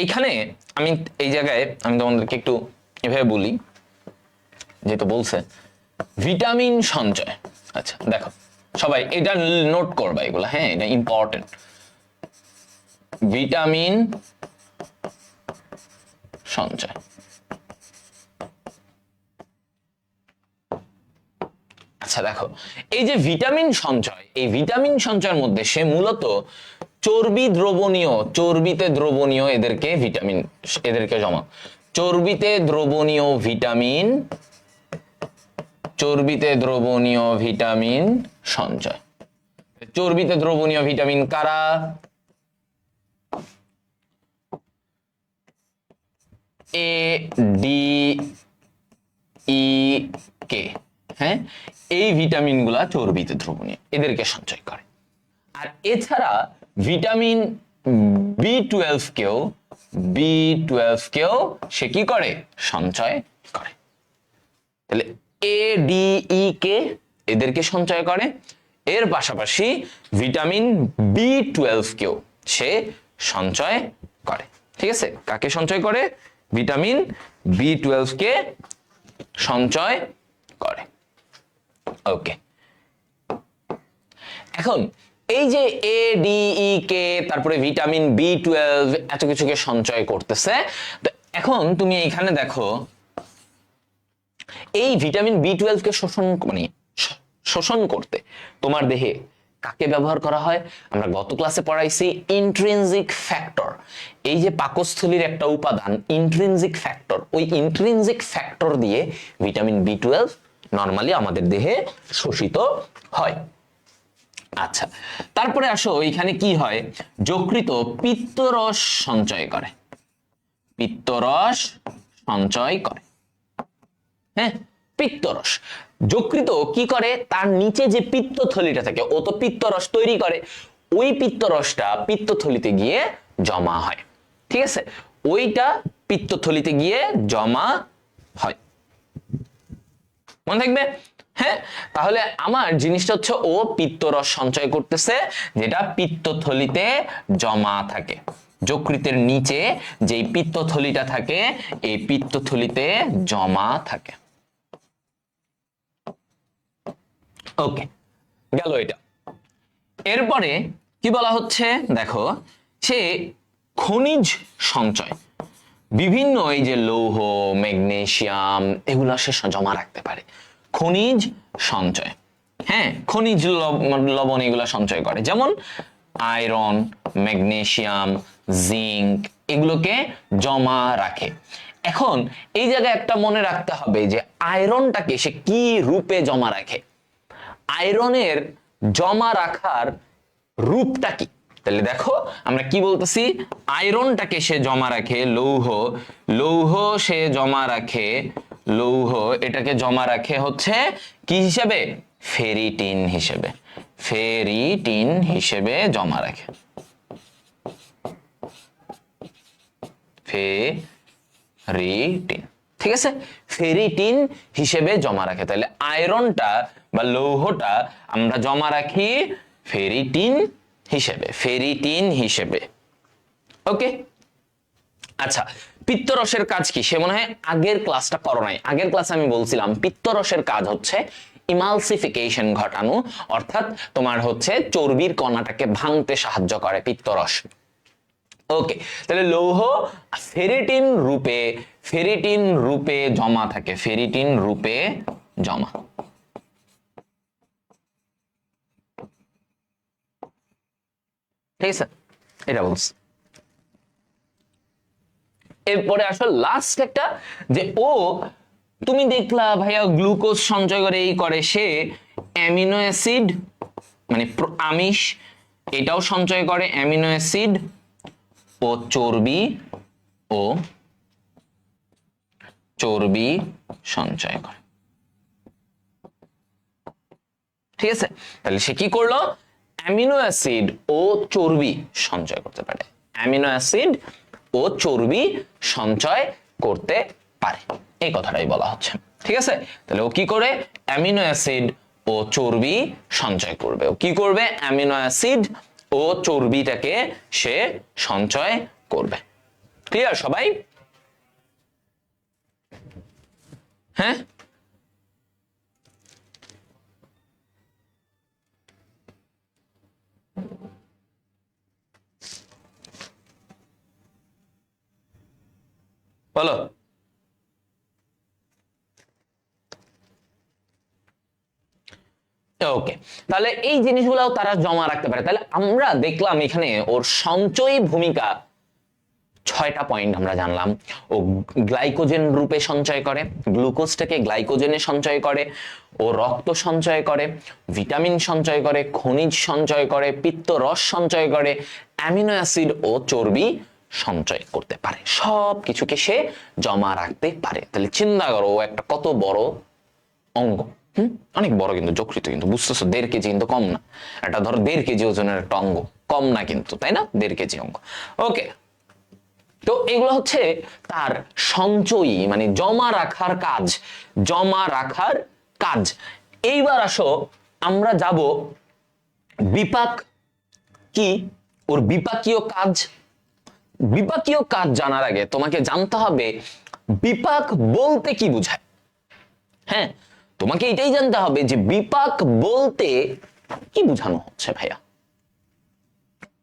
এইখানে আমি এই জায়গায় আমি তোমাদেরকে একটু এভাবে বলি, যেহেতু বলছে ভিটামিন সঞ্চয়। আচ্ছা দেখো সবাই এটা নোট করবা এগুলা, হ্যাঁ এটা ইম্পর্টেন্ট। ভিটামিন সঞ্চয়, আচ্ছা দেখো এই যে ভিটামিন সঞ্চয়, এই ভিটামিন সঞ্চয়ের মধ্যে সে মূলত চর্বি দ্রবণীয়, চর্বিতে দ্রবণীয় এদেরকে জমা, চর্বিতে দ্রবণীয় ভিটামিন, চর্বিতে দ্রবণীয় ভিটামিন সঞ্চয়। চর্বিতে দ্রবণীয় ভিটামিন কারা? এ ডি ই কে। হ্যাঁ, এই ভিটামিন গুলা চর্বিতে দ্রবণীয়, এদেরকে সঞ্চয় করে। আর এছাড়া ভিটামিন বি টুয়েলভ কেও সে কি করে, সঞ্চয় করে। তাহলে এ ডি ই কে এদেরকে সঞ্চয় করে, এর পাশাপাশি ভিটামিন বি টুয়েলভ কেও সে সঞ্চয় করে। ঠিক আছে, কাকে সঞ্চয় করে, ভিটামিন বি টুয়েলভ কে সঞ্চয় করে। ওকে, এখন এই যে এ ডি ই কে তারপরে ভিটামিন বি টুয়েলভ এত কিছুকে সঞ্চয় করতেছে, তো এখন তুমি এখানে দেখো এই ভিটামিন বি টুয়েলভ কে শোষণ করতে তোমার দেহে কাকে ব্যবহার করা হয়, আমরা গত ক্লাসে পড়াইছি ইন্ট্রিনজিক ফ্যাক্টর। এই যে পাকস্থলীর একটা উপাদান ইন্ট্রিনজিক ফ্যাক্টর, ওই ইন্ট্রিনজিক ফ্যাক্টর দিয়ে ভিটামিন বি টুয়েলভ নরমালি আমাদের দেহে শোষিত হয়। আচ্ছা, তারপরে আসো এখানে কি হয়, যকৃত পিত্তরস সঞ্চয় করে, পিত্তরস সঞ্চয় করে। হ্যাঁ, পিত্তরস যকৃত কি করে, তার নিচে যে পিত্তথলিটা থাকে ও তো পিত্তরস তৈরি করে, ওই পিত্তরসটা পিত্তথলিতে গিয়ে জমা হয়। ঠিক আছে, ওইটা পিত্তথলিতে গিয়ে জমা হয়, মনে থাকবে। হ্যাঁ, তাহলে আমার জিনিসটা হচ্ছে ও পিত্তরস সঞ্চয় করতেছে যেটা পিত্তথলিতে জমা থাকে। যকৃতের নিচে যেই পিত্তথলিটা থাকে এই পিত্তথলিতে জমা থাকে। ওকে, গেল এটা। এরপরে কি বলা হচ্ছে দেখো, সে খনিজ সঞ্চয়, বিভিন্ন এই যে লৌহ, ম্যাগনেসিয়াম এগুলা সে জমা রাখতে পারে, খনিজ সঞ্চয়। হ্যাঁ, খনিজ লবণ এগুলা সঞ্চয় করে, যেমন আয়রন, ম্যাগনেসিয়াম, জিঙ্ক এগুলোকে জমা রাখে। এখন এই জায়গায় একটা মনে রাখতে হবে যে আয়রনটাকে সে কি রূপে জমা রাখে, আয়রনের জমা রাখার রূপটা কি। তাহলে দেখো আমরা কি বলতেছি, আয়রনটাকে সে জমা রাখে লৌহ সে জমা রাখে, লৌহ এটাকে জমা রাখে হচ্ছে কি হিসেবে, ফেরিটিন হিসেবে, ফেরিটিন হিসেবে জমা রাখে, ফেরিটিন। ঠিক আছে, ফেরিটিন হিসেবে জমা রাখে। তাহলে আয়রনটা বা লৌহটা আমরা জমা রাখি ফেরিটিন হিসেবে, ফেরিটিন হিসেবে। ওকে, আচ্ছা, পিত্তরসের কাজ কি, সে মনে হয় আগের ক্লাসটা করো নাই। আগের ক্লাসে আমি বলছিলাম পিত্তরসের কাজ হচ্ছে ইমালসিফিকেশন ঘটানো, অর্থাৎ তোমার হচ্ছে চর্বির কণাটাকে ভাঙতে সাহায্য করে পিত্তরস। ওকে, তাহলে লৌহ ফেরিটিন রূপে জমা থাকে, ফেরিটিন রূপে জমা। ঠিক আছে, এটা বলছি। এরপরে আসলে লাস্ট একটা, যে ও তুমি দেখলা ভাইয়া গ্লুকোজ সঞ্চয় করে, এই করে সে অ্যামিনো অ্যাসিড মানে আমিষ এটাও সঞ্চয় করে, অ্যামিনো অ্যাসিড ও চর্বি সঞ্চয় করে। ঠিক আছে, তাহলে সে কি করলো, অ্যামিনো অ্যাসিড ও চর্বি সঞ্চয় করতে পারে, অ্যামিনো অ্যাসিড ও চর্বি সঞ্চয় করতে পারে, এই কথাটাই বলা হচ্ছে। ঠিক আছে, তাহলে ও কি করে, অ্যামিনো অ্যাসিড ও চর্বি সঞ্চয় করবে। ও কি করবে, অ্যামিনো অ্যাসিড ও চর্বিটাকে সে সঞ্চয় করবে। ক্লিয়ার সবাই? হ্যাঁ, বলো। ওকে, তাহলে এই জিনিসগুলোও তারা জমা রাখতে পারে। তাহলে আমরা দেখলাম এখানে ওর সঞ্চয়ী ভূমিকা 6টা পয়েন্ট আমরা জানলাম। ও গ্লাইকোজেন রূপে সঞ্চয় করে, গ্লুকোজটাকে গ্লাইকোজেনে সঞ্চয় করে, ও রক্ত সঞ্চয় করে, ভিটামিন সঞ্চয় করে, খনিজ সঞ্চয় করে, পিত্ত রস সঞ্চয় করে, অ্যামিনো অ্যাসিড ও চর্বি সঞ্চয় করতে পারে, সব কিছুকে সে জমা রাখতে পারে। তাহলে চিন্তা করো ও একটা কত বড় অঙ্গ, অনেক বড় কিন্তু যকৃত, কিন্তু বুঝতেছো 1.5 কেজি কিন্তু কম না, এটা ধরো 1.5 কেজি ওজনের একটা অঙ্গ। কম না কিন্তু, তাই না? 1.5 কেজি অঙ্ক। ওকে, তো এগুলো হচ্ছে তার সঞ্চয়ী মানে জমা রাখার কাজ, জমা রাখার কাজ। এইবার আসো আমরা যাব বিপাক কি, ওর বিপাকীয় কাজ। বিপাকীয় কাজ জানার আগে তোমাকে জানতে হবে বিপাক বলতে কি বোঝায়। হ্যাঁ, তোমাকে এটাই জানতে হবে যে বিপাক বলতে কি বোঝানো হচ্ছে ভাইয়া।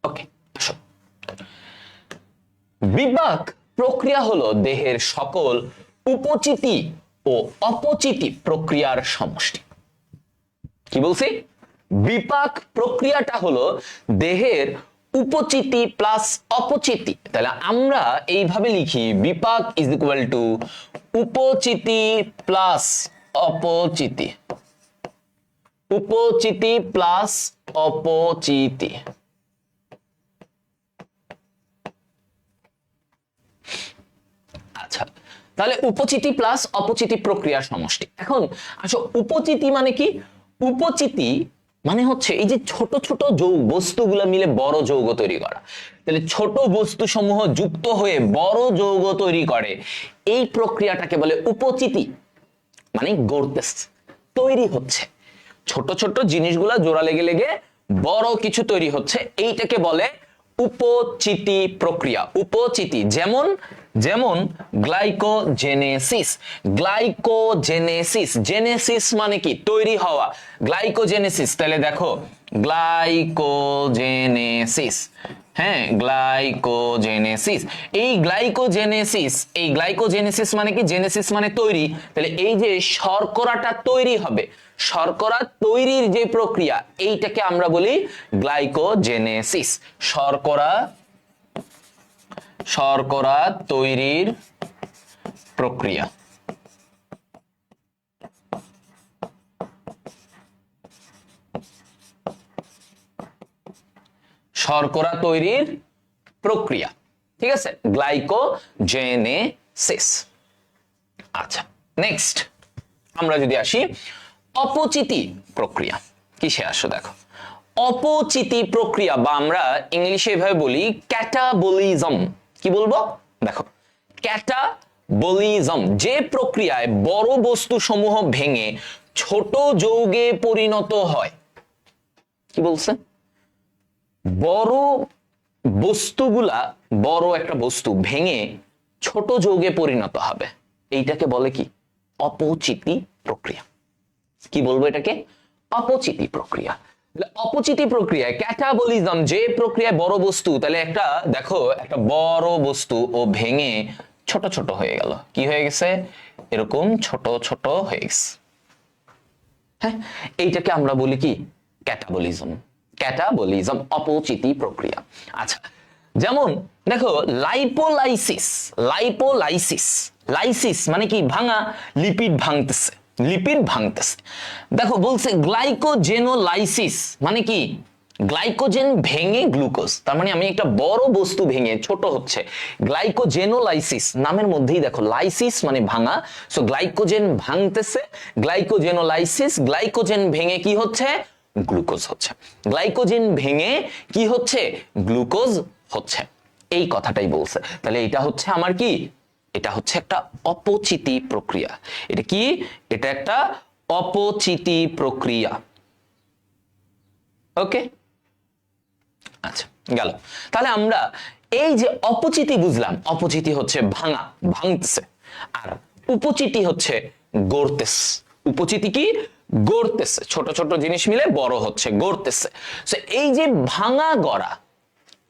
ওকে, আসো। বিপাক প্রক্রিয়া হলো দেহের সকল উপচিতি ও অপচিতি প্রক্রিয়ার সমষ্টি। কি বলছি? বিপাক প্রক্রিয়াটা হলো দেহের উপচিতি প্লাস অপচিতি। তাহলে আমরা এইভাবে লিখি বিপাক ইজ ইকুয়াল টু উপচিতি প্লাস অপচিতি, উপচিতি প্লাস অপচিতি। আচ্ছা, তাহলে উপচিতি প্লাস অপচিতি প্রক্রিয়ার সমষ্টি। এখন আসো উপচিতি মানে কি? উপচিতি মানে হচ্ছে এই যে ছোট ছোট যৌগ বস্তুগুলো মিলে বড় যৌগ তৈরি করা। তাহলে ছোট বস্তু সমূহ যুক্ত হয়ে বড় যৌগ তৈরি করে, এই প্রক্রিয়াটাকে বলে উপচিতি। মানে গড়তেছে, তৈরি হচ্ছে, ছোট ছোট জিনিসগুলা জোড়া লেগে লেগে বড় কিছু তৈরি হচ্ছে, এইটাকে বলে উপচিতি প্রক্রিয়া। উপচিতি যেমন যেমন গ্লাইকোজেনেসিস। গ্লাইকোজেনেসিস, জেনেসিস মানে কি? তৈরি হওয়া। গ্লাইকোজেনেসিস, তাহলে দেখো গ্লাইকোজেনেসিস, হ্যাঁ গ্লাইকোজেনেসিস। এই গ্লাইকোজেনেসিস, এই গ্লাইকোজেনেসিস মানে কি? জেনেসিস মানে তৈরি। তাহলে এই যে শর্করাটা তৈরি হবে, শর্করা তৈরির যে প্রক্রিয়া, এইটাকে আমরা বলি গ্লাইকোজেনেসিস। শর্করা, শর্করা তৈরির প্রক্রিয়া। শর্করা তৈরির প্রক্রিয়া, ঠিক আছে? গ্লাইকোজেনেসিস। আচ্ছা, নেক্সট আমরা যদি আসি অপচিতি প্রক্রিয়া। কিসে আসো দেখো, অপচিতি প্রক্রিয়া বা আমরা ইংলিশে এভাবে বলি ক্যাটাবলিজম। কি বলবো দেখো, ক্যাটাবলিজম, যে প্রক্রিয়ায় বড় বস্তু সমূহ ভেঙে ছোট যৌগে পরিণত হয়। কি বলছে? বড় বস্তুগুলা, বড় একটা বস্তু ভেঙে ছোট যৌগে পরিণত হবে, এইটাকে বলে কি? অপচিতি প্রক্রিয়া। কি বলবো এটাকে? অপচিতি প্রক্রিয়া। অপচিতি প্রক্রিয়ায় ক্যাটাবলিজম, যে প্রক্রিয়ায় বড় বস্তু, তাহলে একটা দেখো একটা বড় বস্তু ও ভেঙে ছোট ছোট হয়ে গেল। কি হয়ে গেছে? এরকম ছোট ছোট হয়ে গেছে। হ্যাঁ, এইটাকে আমরা বলি কি? ক্যাটাবলিজম। ক্যাটাবলিজম, অপচিতি প্রক্রিয়া। আচ্ছা, যেমন দেখো লাইপোলাইসিস। লাইপোলাইসিস, লাইসিস মানে কি? ভাঙা, লিপিড ভাঙতেছে, লিপিড ভাঙতেছে। দেখো বলছে গ্লাইকোজেনোলাইসিস মানে কি? গ্লাইকোজেন ভেঙে গ্লুকোজ। তার মানে আমি একটা বড় বস্তু ভেঙে ছোট হচ্ছে, গ্লাইকোজেনোলাইসিস। নামের মধ্যেই দেখো লাইসিস মানে ভাঙা, সো গ্লাইকোজেন ভাঙতেছে, গ্লাইকোজেনোলাইসিস। গ্লাইকোজেন ভেঙে কি হচ্ছে? গ্লুকোজ হচ্ছে। গ্লাইকোজেন ভেঙে কি হচ্ছে? গ্লুকোজ হচ্ছে। এই কথাটাই বলছে। তাহলে এটা হচ্ছে আমার কি? এটা হচ্ছে একটা অপচিতি প্রক্রিয়া। এটা কি? এটা একটা অপচিতি প্রক্রিয়া। ওকে, আচ্ছা গেল। তাহলে আমরা এই যে অপচিতি বুঝলাম, অপচিতি হচ্ছে ভাঙা, ভাঙতেছে, আর উপচিতি হচ্ছে গড়তেছে। উপচিতি কি? গড়তেছে, ছোট ছোট জিনিস মিলে বড় হচ্ছে, গড়তেছে। সো এই যে ভাঙা গড়া,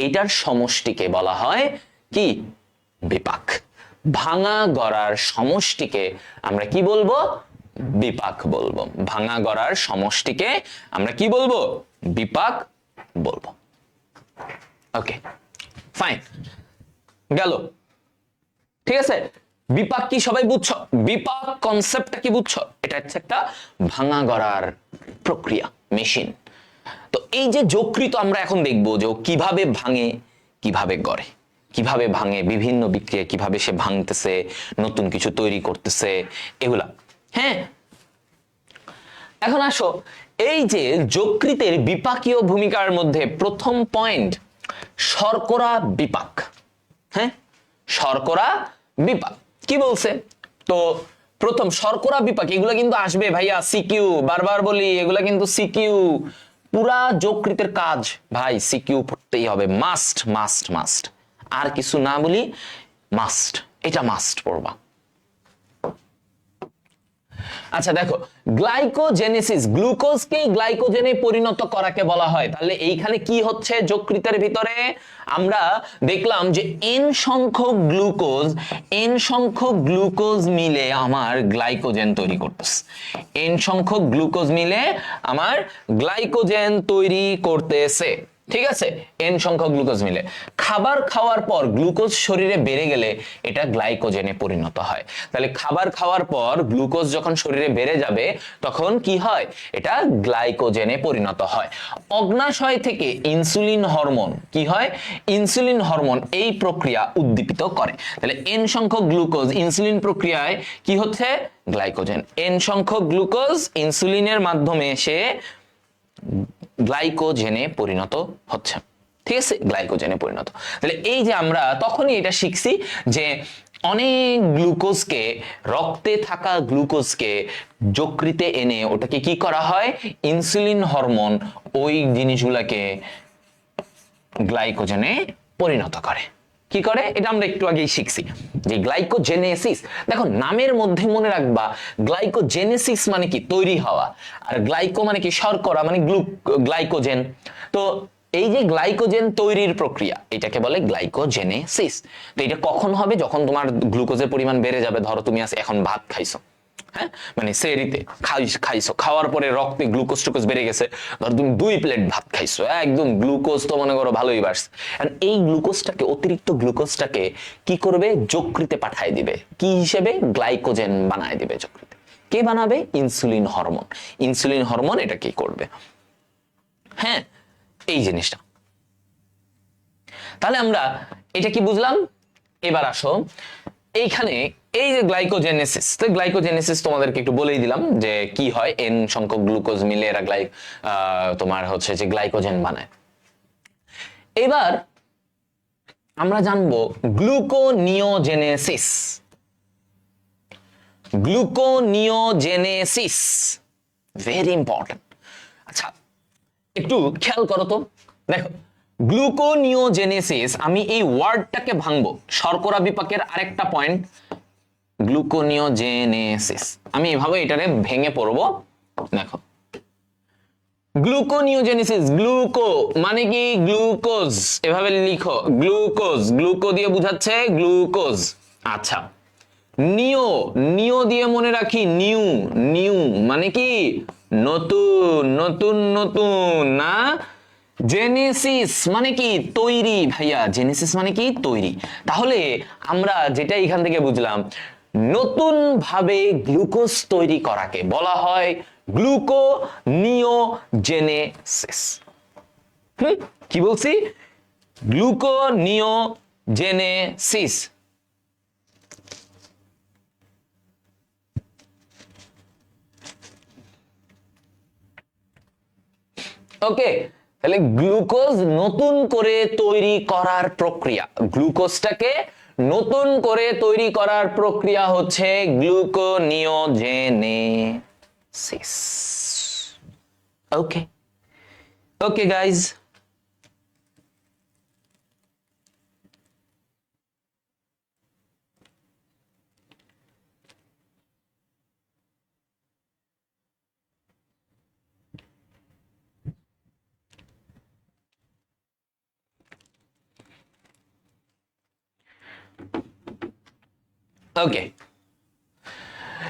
এটার সমষ্টিকে বলা হয় কি? বিপাক। ভাঙা গড়ার সমষ্টিকে আমরা কি বলবো? বিপাক বলবো। ভাঙা গড়ার সমষ্টিকে আমরা কি বলবো? বিপাক বলবো। ওকে, ফাইন, গেল। ঠিক আছে, বিপাক কি সবাই বুঝছো? বিপাক কনসেপ্টটা কি বুঝছো? এটা হচ্ছে একটা ভাঙা গড়ার প্রক্রিয়া, মেশিন। তো এই যে যকৃত আমরা এখন দেখবো যে কিভাবে ভাঙে, কিভাবে গড়ে, কিভাবে ভাঙে, বিভিন্ন বিক্রিয়া কিভাবে সে ভাঙতেছে, নতুন কিছু তৈরি করতেছে, এগুলা। হ্যাঁ, এখন আসো এই যে যকৃতের বিপাকীয় ভূমিকার মধ্যে প্রথম পয়েন্ট শর্করা বিপাক। হ্যাঁ, শর্করা বিপাক কি বলছে? তো প্রথম শর্করা বিপাক, এগুলা কিন্তু আসবে ভাইয়া সিকিউ, বারবার বলি এগুলা কিন্তু সিকিউ, পুরা যকৃতের কাজ ভাই সিকিউ পড়তেই হবে, মাস্ট মাস্ট মাস্ট, আর কিছু না বলি, মাস্ট, এটা মাস্ট পড়বা। আচ্ছা দেখো, গ্লাইকোজেনেসিস, গ্লুকোজকে গ্লাইকোজেনে পরিণত করাকে বলা হয়। তাহলে এইখানে কি হচ্ছে যকৃতের ভিতরে? আমরা দেখলাম যে n সংখ্যক গ্লুকোজ মিলে আমার গ্লাইকোজেন তৈরি করতেছে, n সংখ্যক গ্লুকোজ মিলে আমার গ্লাইকোজেন তৈরি করতেছে, ঠিক আছে, n সংখ্যক গ্লুকোজ মিলে। খাবার খাওয়ার পর গ্লুকোজ শরীরে বেড়ে গেলে এটা গ্লাইকোজেনে পরিণত হয়। তাহলে খাবার খাওয়ার পর গ্লুকোজ যখন শরীরে বেড়ে যাবে তখন কি হয়? এটা গ্লাইকোজেনে পরিণত হয়। অগ্নাশয় থেকে ইনসুলিন হরমোন কি হয়? ইনসুলিন হরমোন এই প্রক্রিয়া উদ্দীপিত করে। তাহলে n সংখ্যক গ্লুকোজ ইনসুলিন প্রক্রিয়ায় কি হচ্ছে? গ্লাইকোজেন। n সংখ্যক গ্লুকোজ ইনসুলিনের মাধ্যমে এসে গ্লাইকোজেনে পরিণত হচ্ছে, ঠিক আছে, গ্লাইকোজেনে পরিণত। তাহলে এই যে আমরা তখনই এটা শিখছি যে অনেক গ্লুকোজকে, রক্তে থাকা গ্লুকোজকে যকৃতে এনে ওটাকে কি করা হয়? ইনসুলিন হরমোন ওই জিনিসগুলোকে গ্লাইকোজেনে পরিণত করে। কি করে? এটা আমরা একটু আগেই শিখছি যে গ্লাইকোজেনেসিস। দেখো নামের মধ্যে মনে রাখবা, গ্লাইকোজেনেসিস মানে কি? তৈরি হওয়া, আর গ্লাইকো মানে কি? শর্করা, মানে গ্লাইকোজেন। তো এই যে গ্লাইকোজেন তৈরির প্রক্রিয়া, এটাকে বলে গ্লাইকোজেনেসিস। তো এটা কখন হবে? যখন তোমার গ্লুকোজের পরিমাণ বেড়ে যাবে। ধরো তুমি এখন ভাত খাইছো, হ্যাঁ, মানে সেরিতে খাইছো, খাওয়ার পরে রক্তে গ্লুকোজ টুকোজ বেড়ে গেছে, ধর তুমি 2 প্লেট ভাত খাইছো, একদম গ্লুকোজ তো মনে করো ভালোই বাড়ছে। এই গ্লুকোজটাকে, অতিরিক্ত গ্লুকোজটাকে কি করবে? যকৃতে পাঠায় দিবে, কি হিসেবে? গ্লাইকোজেন বানায় দিবে যকৃতে। কে বানাবে? Insulin hormone. ইনসুলিন হরমোন এটা কি করবে? হ্যাঁ, এই জিনিসটা। তাহলে আমরা এটা কি বুঝলাম? এবার আসো এইখানে এই যে গ্লাইকোজেনেসিস, তো গ্লাইকোজেনেসিস তোমাদেরকে একটু বলেই দিলাম যে কি হয়, n সংখ্যক গ্লুকোজ মিলে এরা তোমার হচ্ছে যে গ্লাইকোজেন বানায়। এবার আমরা জানবো গ্লুকোনিওজেনেসিস। Gluconeogenesis very important. আচ্ছা একটু খেয়াল করো তো, দেখো গ্লুকোনিওজেনেসিস, আমি এই ওয়ার্ডটাকে ভাঙবো, শর্করা বিপাকের আরেকটা পয়েন্ট গ্লুকোনিওজেনেসিস, আমি এভাবে এটারে ভেঙে পড়বো। দেখো গ্লুকোনিওজেনেসিস, গ্লুকো মানে কি? গ্লুকোজ, এভাবে লিখো গ্লুকোজ, গ্লুকো দিয়ে বুঝাচ্ছে গ্লুকোজ। আচ্ছা নিও, নিও দিয়ে মনে রাখি নিউ, নিউ মানে কি? নতুন, নতুন নতুন না? জেনেসিস মানে কি? তৈরি ভাইয়া, জেনেসিস মানে কি? তৈরি। তাহলে আমরা যেটা এখান থেকে বুঝলাম, নতুন ভাবে গ্লুকোজ তৈরি করাকে বলা হয় গ্লুকোনিওজেনেসিস। কি বলছি? গ্লুকোনিওজেনেসিস। ওকে, তাহলে গ্লুকোজ নতুন করে তৈরি করার প্রক্রিয়া, গ্লুকোজটাকে নতুন করে তৈরি করার প্রক্রিয়া হচ্ছে গ্লুকোনিওজেনেসিস। ওকে, ওকে গাইজ, ওকে,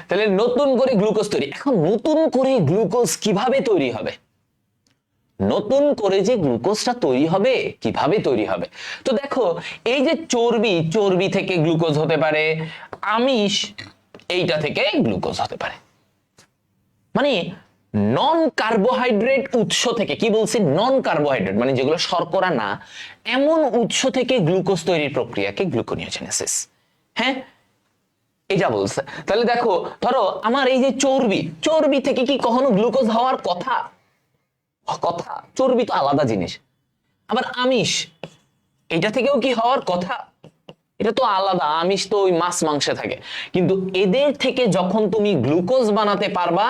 তাহলে নতুন করে গ্লুকোজ তৈরি। এখন নতুন করে গ্লুকোজ কিভাবে তৈরি হবে? নতুন করে যে গ্লুকোজটা তৈরি হবে কিভাবে তৈরি হবে? তো দেখো এই যে চর্বি, চর্বি থেকে গ্লুকোজ হতে পারে, আমিষ এইটা থেকে গ্লুকোজ হতে পারে, মানে নন কার্বোহাইড্রেট উৎস থেকে। কি বলছি? নন কার্বোহাইড্রেট মানে যেগুলো শর্করা না, এমন উৎস থেকে গ্লুকোজ তৈরির প্রক্রিয়াকে গ্লুকোনিওজেনেসিস। হ্যাঁ, এটা বলছে। তাহলে দেখো, ধরো আমার এই যে চর্বি, চর্বি থেকে কি কখনো গ্লুকোজ হওয়ার কথা? কথা, চর্বি তো আলাদা জিনিস। আবার আমিষ, এটা থেকেও কি হওয়ার কথা? এটা তো আলাদা, আমিষ তো ওই মাছ মাংসে থাকে। কিন্তু এদের থেকে যখন তুমি গ্লুকোজ বানাতে পারবা,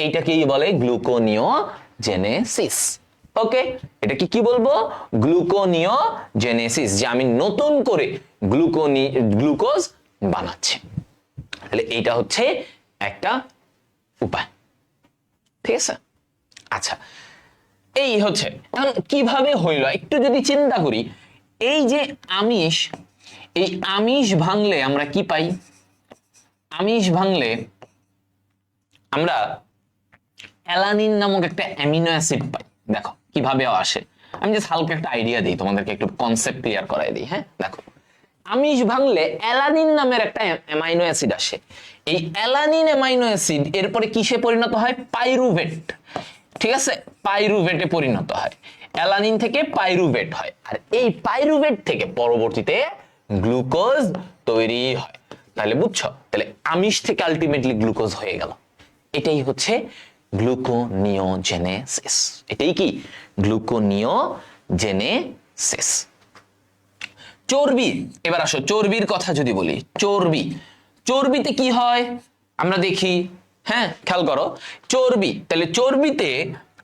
এইটাকেই বলে গ্লুকোনিওজেনেসিস। ওকে, এটা কি বলবো? গ্লুকোনিওজেনেসিস, যে আমি নতুন করে গ্লুকোজ বানাচ্ছি। তাহলে এইটা হচ্ছে একটা উপায়, ঠিক আছে? আচ্ছা, এই হচ্ছে। এখন কিভাবে হইল একটু যদি চিন্তা করি, এই যে আমিষ, এই আমিষ ভাঙলে আমরা কি পাই? আমিষ ভাঙলে আমরা অ্যালানিন নামক একটা অ্যামিনো অ্যাসিড পাই। দেখো কিভাবে আসে, আমি জাস্ট হালকা একটা আইডিয়া দিই তোমাদেরকে, একটু কনসেপ্ট ক্লিয়ার করাই দিই। হ্যাঁ, দেখো আমিষ ভাঙলে অ্যালানিন নামের একটা অ্যামাইনো অ্যাসিড আসে। এই অ্যালানিন অ্যামাইনো অ্যাসিড এরপরে কিসে পরিণত হয়? পাইরুভেট। ঠিক আছে, পাইরুভেটে পরিণত হয়। অ্যালানিন থেকে পাইরুভেট হয়, আর এই পাইরুভেট থেকে পরবর্তীতে গ্লুকোজ তৈরি হয়। তাহলে বুঝছো, তাহলে আমিষ থেকে আলটিমেটলি গ্লুকোজ হয়ে গেল। এটাই হচ্ছে গ্লুকোনিওজেনেসিস। এটাই কি? গ্লুকোনিওজেনেসিস। চর্বি, এবার আসো চর্বির কথা যদি বলি। চর্বিতে কি হয় আমরা দেখি। হ্যাঁ, খেয়াল করো, চর্বি, তাহলে চর্বিতে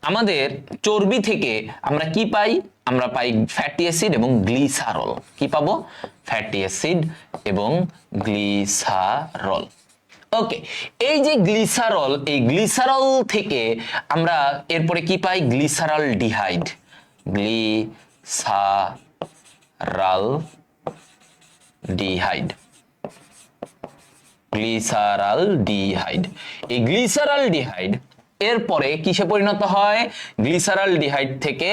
আমাদের, চর্বি থেকে আমরা কি পাই? আমরা পাই ফ্যাটি অ্যাসিড এবং গ্লিসারল। কি পাবো? ফ্যাটি অ্যাসিড এবং গ্লিসারল। ওকে, এই যে গ্লিসারল, এই গ্লিসারল থেকে আমরা এরপরে কি পাই? Glyceraldehyde. Glyceraldehyde, glyceraldehyde. এই গ্লিসারাল ডিহাইড এরপরে কিসে পরিণত হয়? গ্লিসারাল ডিহাইড থেকে,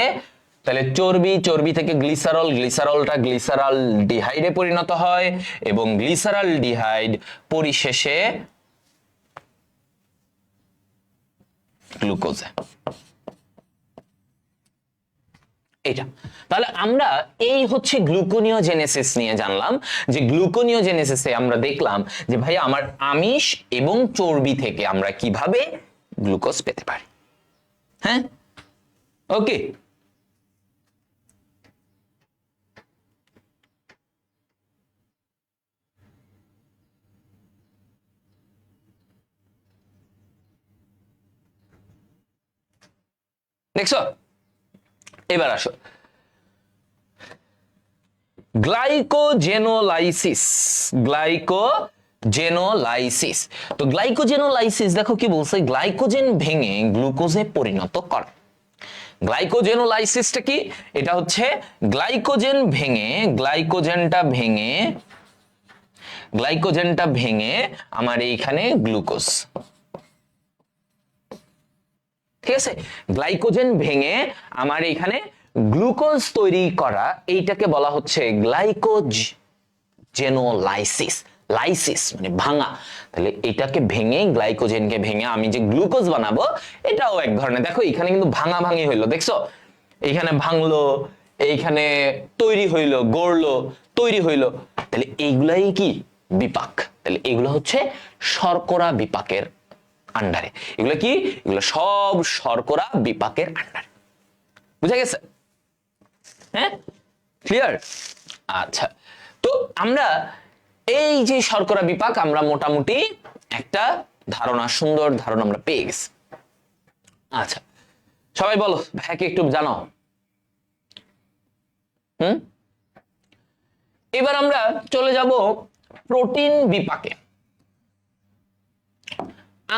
তাহলে চর্বি থেকে গ্লিসারল, গ্লিসারলটা গ্লিসারাল ডিহাইডে পরিণত হয় এবং গ্লিসারাল ডিহাইড পরিশেষে গ্লুকোজে। এটা তাহলে আমরা এই হচ্ছে গ্লুকোনিওজেনেসিস নিয়ে জানলাম, যে গ্লুকোনিওজেনেসিসে আমরা দেখলাম যে ভাই আমার আমিষ এবং চর্বি থেকে আমরা কিভাবে গ্লুকোজ পেতে পারি। হ্যাঁ, ওকে। দেখছো, এবার আসো গ্লাইকোজেনোলাইসিস। গ্লাইকোজেনোলাইসিস, তো গ্লাইকোজেনোলাইসিস দেখো কি বলছে? গ্লাইকোজেন ভেঙে গ্লুকোজে পরিণত করা। গ্লাইকোজেনোলাইসিসটা কি? এটা হচ্ছে গ্লাইকোজেনটা ভেঙে আমার এইখানে গ্লুকোজ। ঠিক আছে, গ্লাইকোজেন ভেঙে আমার এইখানে গ্লুকোজ তৈরি করা, এইটাকে বলা হচ্ছে গ্লাইকোজেনোলাইসিস। লাইসিস মানে ভাঙা। তাহলে এটাকে ভেঙে, গ্লাইকোজেনকে ভেঙে আমি যে গ্লুকোজ বানাবো, এটাও এক ধরনের। দেখো এখানে কিন্তু ভাঙাভাঙি হইলো, দেখছো? এইখানে ভাঙলো, এইখানে তৈরি হইলো, গড়লো, তৈরি হইলো। তাহলে এইগুলাই কি? বিপাক। তাহলে এগুলো হচ্ছে শর্করা বিপাকের আন্ডারে। এগুলো কি? এগুলো সব শর্করা বিপাকের আন্ডারে। বুঝা গেছে? হ্যাঁ, ক্লিয়ার? আচ্ছা, তো আমরা এই যে শর্করা বিপাক, আমরা মোটামুটি একটা ধারণা, সুন্দর ধারণা আমরা পেয়ে গেছি। আচ্ছা, সবাই বলো ভাইকে একটু জানাও। এবার আমরা চলে যাব প্রোটিন বিপাকে।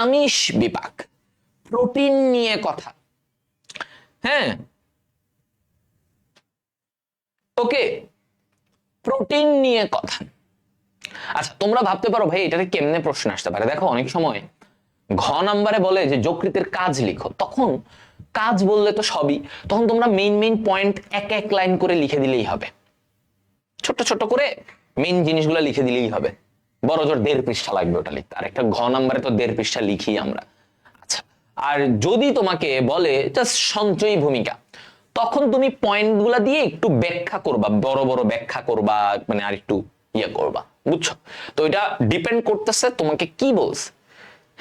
আমিষ বিপাক, প্রোটিন নিয়ে কথা। হ্যাঁ, ওকে, প্রোটিন নিয়ে কথা। আচ্ছা, তোমরা ভাবতে পারো ভাই এটাতে কেমনে প্রশ্ন আসতে পারে। দেখো অনেক সময় ঘ নাম্বারে বলে যে যকৃতের কাজ লিখো, তখন কাজ বললে তো সবই, তখন তোমরা মেইন পয়েন্ট এক এক লাইন করে লিখে দিলেই হবে। ছোট ছোট করে মেইন জিনিসগুলো লিখে দিলেই হবে। বড় জোর 1.5 পৃষ্ঠা লাগবে ওটা লিখতে, আর একটা ঘ নাম্বারে তো 1.5 পৃষ্ঠা লিখি আমরা। আচ্ছা, আর যদি তোমাকে বলে জাস্ট সঞ্চয়ী ভূমিকা, তখন তুমি পয়েন্টগুলা দিয়ে একটু ব্যাখ্যা করবা, বড় বড় ব্যাখ্যা করবা, মানে আর একটু ইয়ে করবা, বুঝছো? তো এটা ডিপেন্ড করতেছে তোমাকে কি বলছে।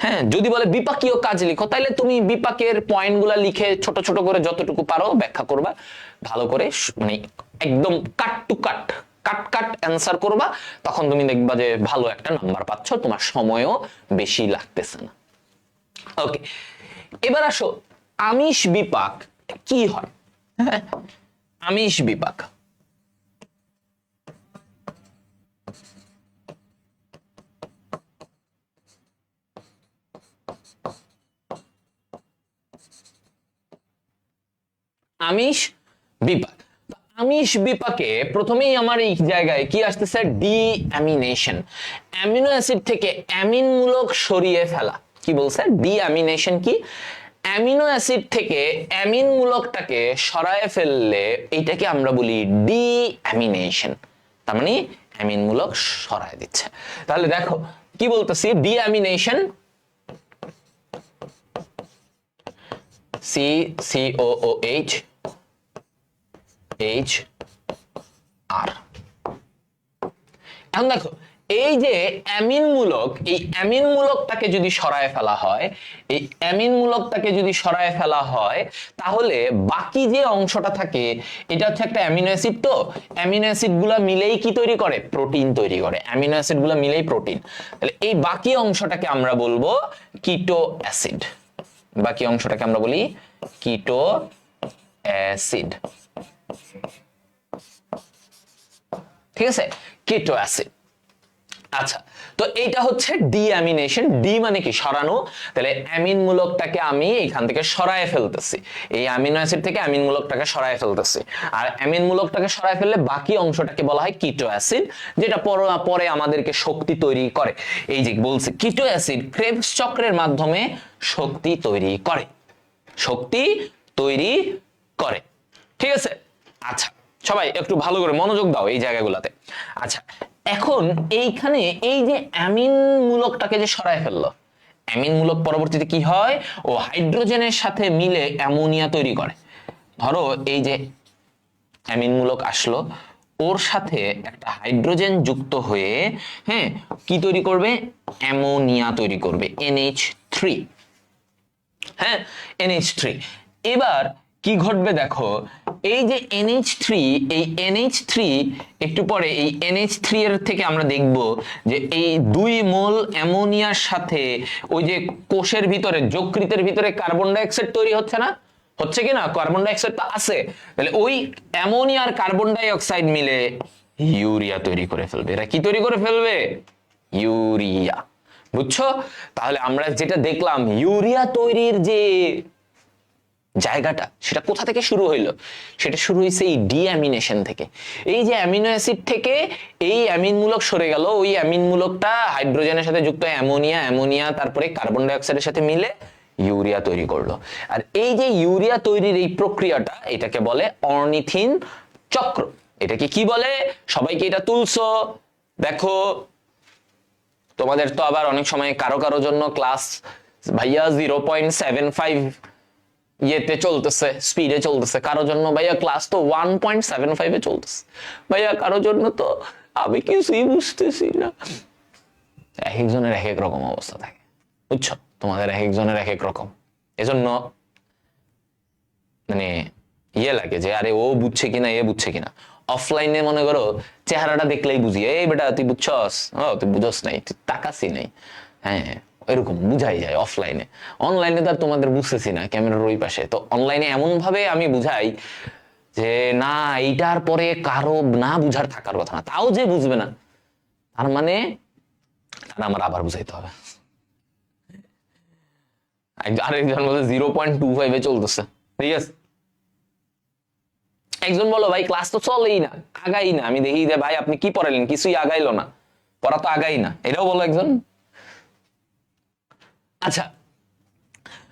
হ্যাঁ, যদি বলে বিপাকীয় কাজ লিখো, তাহলে তুমি বিপাকের পয়েন্টগুলা লিখে ছোট ছোট করে যতটুকু পারো ব্যাখ্যা করবা ভালো করে, মানে একদম কাট টু কাট কাট কাট অ্যান্সার করবা, তখন তুমি দেখবা যে ভালো একটা নাম্বার পাচ্ছ, তোমার সময়ও বেশি লাগতেছে না। ওকে, এবার আসো আমিষ বিপাক কি হয়। হ্যাঁ, আমিষ বিপাক আমিষ বিপাক আমিষ বিপাকে প্রথমেই আমার এই জায়গায় কি আসতেছে, ডিঅ্যামিনেশন, অ্যামিনো অ্যাসিড থেকে অ্যামিন মূলক সরিয়ে ফেলা। কি বলছে, ডিঅ্যামিনেশন কি, অ্যামিনো অ্যাসিড থেকে অ্যামিন মূলকটাকে সরায় ফেললে এইটাকে আমরা বলি ডিঅ্যামিনেশন, তার মানে অ্যামিন মূলক সরায় দিচ্ছে। তাহলে দেখো কি বলতেছি, ডিঅ্যামিনেশন COOH HR। এখন দেখো এই যে অ্যামিন মূলক, এই অ্যামিন মূলকটাকে যদি সরায় ফেলা হয়, এই অ্যামিন মূলকটাকে যদি সরায় ফেলা হয়, তাহলে বাকি যে অংশটা থাকে এটা হচ্ছে একটা অ্যামিনো অ্যাসিড। তো অ্যামিনো অ্যাসিড গুলা মিলেই কি তৈরি করে, প্রোটিন তৈরি করে। অ্যামিনো অ্যাসিড গুলা মিলেই প্রোটিন। তাহলে এই বাকি অংশটাকে আমরা বলবো কিটো অ্যাসিড। বাকি অংশটাকে আমরা বলি কিটো অ্যাসিড। ঠিক আছে, কিটো অ্যাসিড। আচ্ছা, তো এইটা হচ্ছে ডিঅ্যামিনেশন। ডি মানে কি, সরানো। তাহলে অ্যামিন মূলকটাকে আমি এখান থেকে সরায় ফেলতেছি, এই অ্যামিনো অ্যাসিড থেকে অ্যামিন মূলকটাকে সরায় ফেলতেছি। আর অ্যামিন মূলকটাকে সরায় ফেললে বাকি অংশটাকে বলা হয় কিটো অ্যাসিড, যেটা পরে আমাদেরকে শক্তি তৈরি করে। এই যে বলছে কিটো অ্যাসিড ক্রেবস চক্রের মাধ্যমে শক্তি তৈরি করে, শক্তি তৈরি করে। ঠিক আছে, আচ্ছা সবাই একটু ভালো করে মনোযোগ দাও এই জায়গাগুলোতে। আচ্ছা, এখন এইখানে এই যে অ্যামিন মূলকটাকে যে সরায় ফেললো, অ্যামিন মূলক পরবর্তীতে কি হয়, ও হাইড্রোজেনের সাথে মিলে অ্যামোনিয়া তৈরি করে। ধরো এই যে অ্যামিন মূলক আসলো, ওর সাথে একটা হাইড্রোজেন যুক্ত হয়ে হ্যাঁ কি তৈরি করবে, অ্যামোনিয়া তৈরি করবে, NH3। হ্যাঁ, NH3। এবার কি ঘটবে দেখো, এই যে NH3, এই NH3 একটু পরে এই NH3 এর থেকে আমরা দেখব যে এই 2 মোল অ্যামোনিয়ার সাথে ওই যে কোষের ভিতরে, যকৃতের ভিতরে কার্বন ডাই অক্সাইড তৈরি হচ্ছে না, হচ্ছে কি না, কার্বন ডাই অক্সাইড তো আছে। তাহলে ওই অ্যামোনিয়া আর কার্বন ডাই অক্সাইড মিলে ইউরিয়া তৈরি করে ফেলবে। এরা কি তৈরি করে ফেলবে, ইউরিয়া। বুঝছো? তাহলে আমরা যেটা দেখলাম, ইউরিয়া তৈরির যে জায়গাটা সেটা কোথা থেকে শুরু হইলো, সেটা শুরু হয়েছে এই ডিঅ্যামিনেশন থেকে। এই যে অ্যামিনো অ্যাসিড থেকে এই অ্যামিন মূলক সরে গেল, ওই অ্যামিন মূলকটা হাইড্রোজেনের সাথে যুক্ত অ্যামোনিয়া, অ্যামোনিয়া তারপরে কার্বন ডাই অক্সাইডের সাথে মিলে ইউরিয়া তৈরি করলো। আর এই যে ইউরিয়া তৈরির এই প্রক্রিয়াটা, এটাকে বলে অর্নিথিন চক্র। এটাকে কি বলে, সবাইকে এটা তুলছো দেখো। তোমাদের তো আবার অনেক সময় কারো কারো জন্য ক্লাস ভাইয়া 0.75 ইয়েতে চলতেছে, স্পিডে চলতেছে, কারোর জন্য ভাইয়া ক্লাস তো 1.75 চলতেছে, ভাইয়া কারোর জন্য তো আমি কিছুই বুঝতেছি না। এক একজনের এক এক রকম অবস্থা থাকে, বুঝছো, তোমাদের এক একজনের এক এক রকম। এজন্য মানে ইয়ে লাগে যে আরে ও বুঝছে কিনা, এ বুঝছে কিনা। অফলাইনে মনে করো চেহারাটা দেখলেই বুঝি, এই বেটা তুই বুঝছস, ও তুই বুঝস নাই, তুই তাকাসি নাই, হ্যাঁ এরকম বুঝাই যায় অফলাইনে। অনলাইনে তো আর তোমাদের বুঝতেছি না ক্যামেরার ওই পাশে, তো অনলাইনে এমন ভাবে আমি বুঝাই যে না এইটার পরে কারো না বুঝার থাকার কথা না, তাও যে বুঝবে না তার মানে তার আমার আবার বুঝাইতে হবে। আরেকজন বলে 0.25 চলতেছে, ঠিক আছে। একজন বলো ভাই ক্লাস তো চলেই না, আগাই না, আমি দেখি যে ভাই আপনি কি পড়ালেন, কিছুই আগাইলো না, পড়া তো আগাই না, এটাও বলো একজন। আচ্ছা,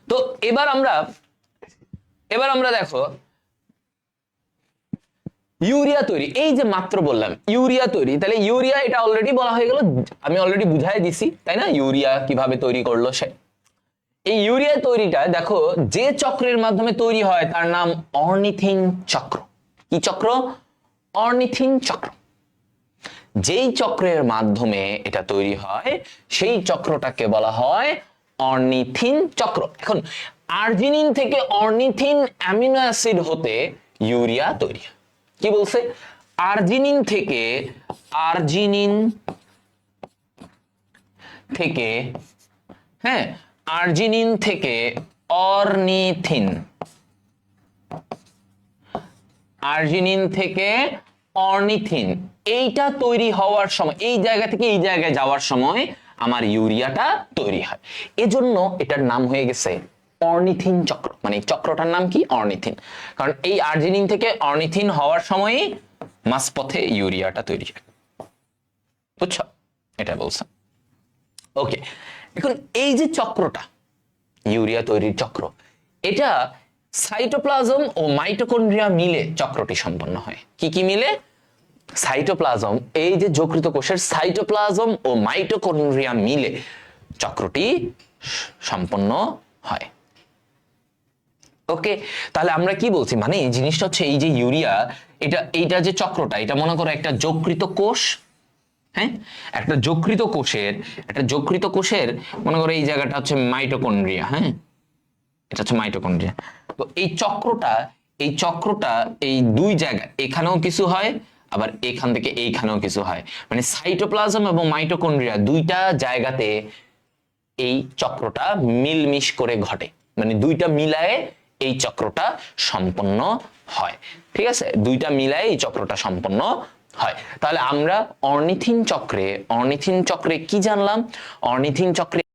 তো এবার আমরা দেখো ইউরিয়া তৈরি, এই যে মাত্র বললাম ইউরিয়া তৈরি, তাহলে ইউরিয়া এটা অলরেডি বলা হয়ে গেল, আমি অলরেডি বুঝাই দিছি তাই না, ইউরিয়া কিভাবে তৈরি করলো সে। এই ইউরিয়া তৈরিটা দেখো যে চক্রের মাধ্যমে তৈরি হয় তার নাম অর্নিথিন চক্র। কি চক্র, অর্নিথিন চক্র। যেই চক্রের মাধ্যমে এটা তৈরি হয় সেই চক্রটাকে বলা হয় অর্নিথিন চক্র। এখন আর্জিনিন থেকে অর্নিথিন অ্যামিনো অ্যাসিড হতে ইউরিয়া তৈরি হয়। কি বলছে? আর্জিনিন থেকে হ্যাঁ, আর্জিনিন থেকে অর্নিথিন, আর্জিনিন থেকে অর্নিথিন, এইটা তৈরি হওয়ার সময়, এই জায়গা থেকে এই জায়গায় যাওয়ার সময় আমার ইউরিয়াটা তৈরি হয়। এজন্য এটার নাম হয়ে গেছে অর্নিথিন চক্র। মানে এই চক্রটার নাম কি? অর্নিথিন। কারণ এই আর্জিনিন থেকে অর্নিথিন হওয়ার সময়ই মাঝপথে ইউরিয়াটা তৈরি হয়। বুঝছো? এটা বলছে। ওকে, এখন এই যে চক্রটা, ইউরিয়া তৈরির চক্র, এটা সাইটোপ্লাজম ও মাইটোকন্ড্রিয়া মিলে চক্রটি সম্পন্ন হয়। কি কি মিলে? সাইটোপ্লাজম, এই যে যকৃত কোষের সাইটোপ্লাজম ও মাইটোকন্ড্রিয়া মিলে চক্রটি সম্পন্ন হয়। ওকে, তাহলে আমরা কি বলছি? মানে এই জিনিসটা হচ্ছে, এই যে ইউরিয়া, এইটা যে চক্রটা, এটা মনে করো একটা যকৃত কোষ। হ্যাঁ, একটা যকৃত কোষের মনে করো এই জায়গাটা হচ্ছে মাইটোকন্ড্রিয়া। হ্যাঁ, এটা হচ্ছে মাইটোকন্ড্রিয়া। তো এই চক্রটা এই দুই জায়গায়, এখানেও কিছু হয়, আবার এখান থেকে এইখানেও কিছু হয়। মানে সাইটোপ্লাজম এবং মাইটোকন্ড্রিয়া দুইটা জায়গাতে এই চক্রটা মিলমিশ করে ঘটে। মানে দুইটা মিলায়ে এই চক্রটা সম্পন্ন হয়। ঠিক আছে, দুইটা মিলায়ে এই চক্রটা সম্পন্ন হয়। তাহলে আমরা অর্নিথিন চক্রে কি জানলাম? অর্নিথিন চক্রে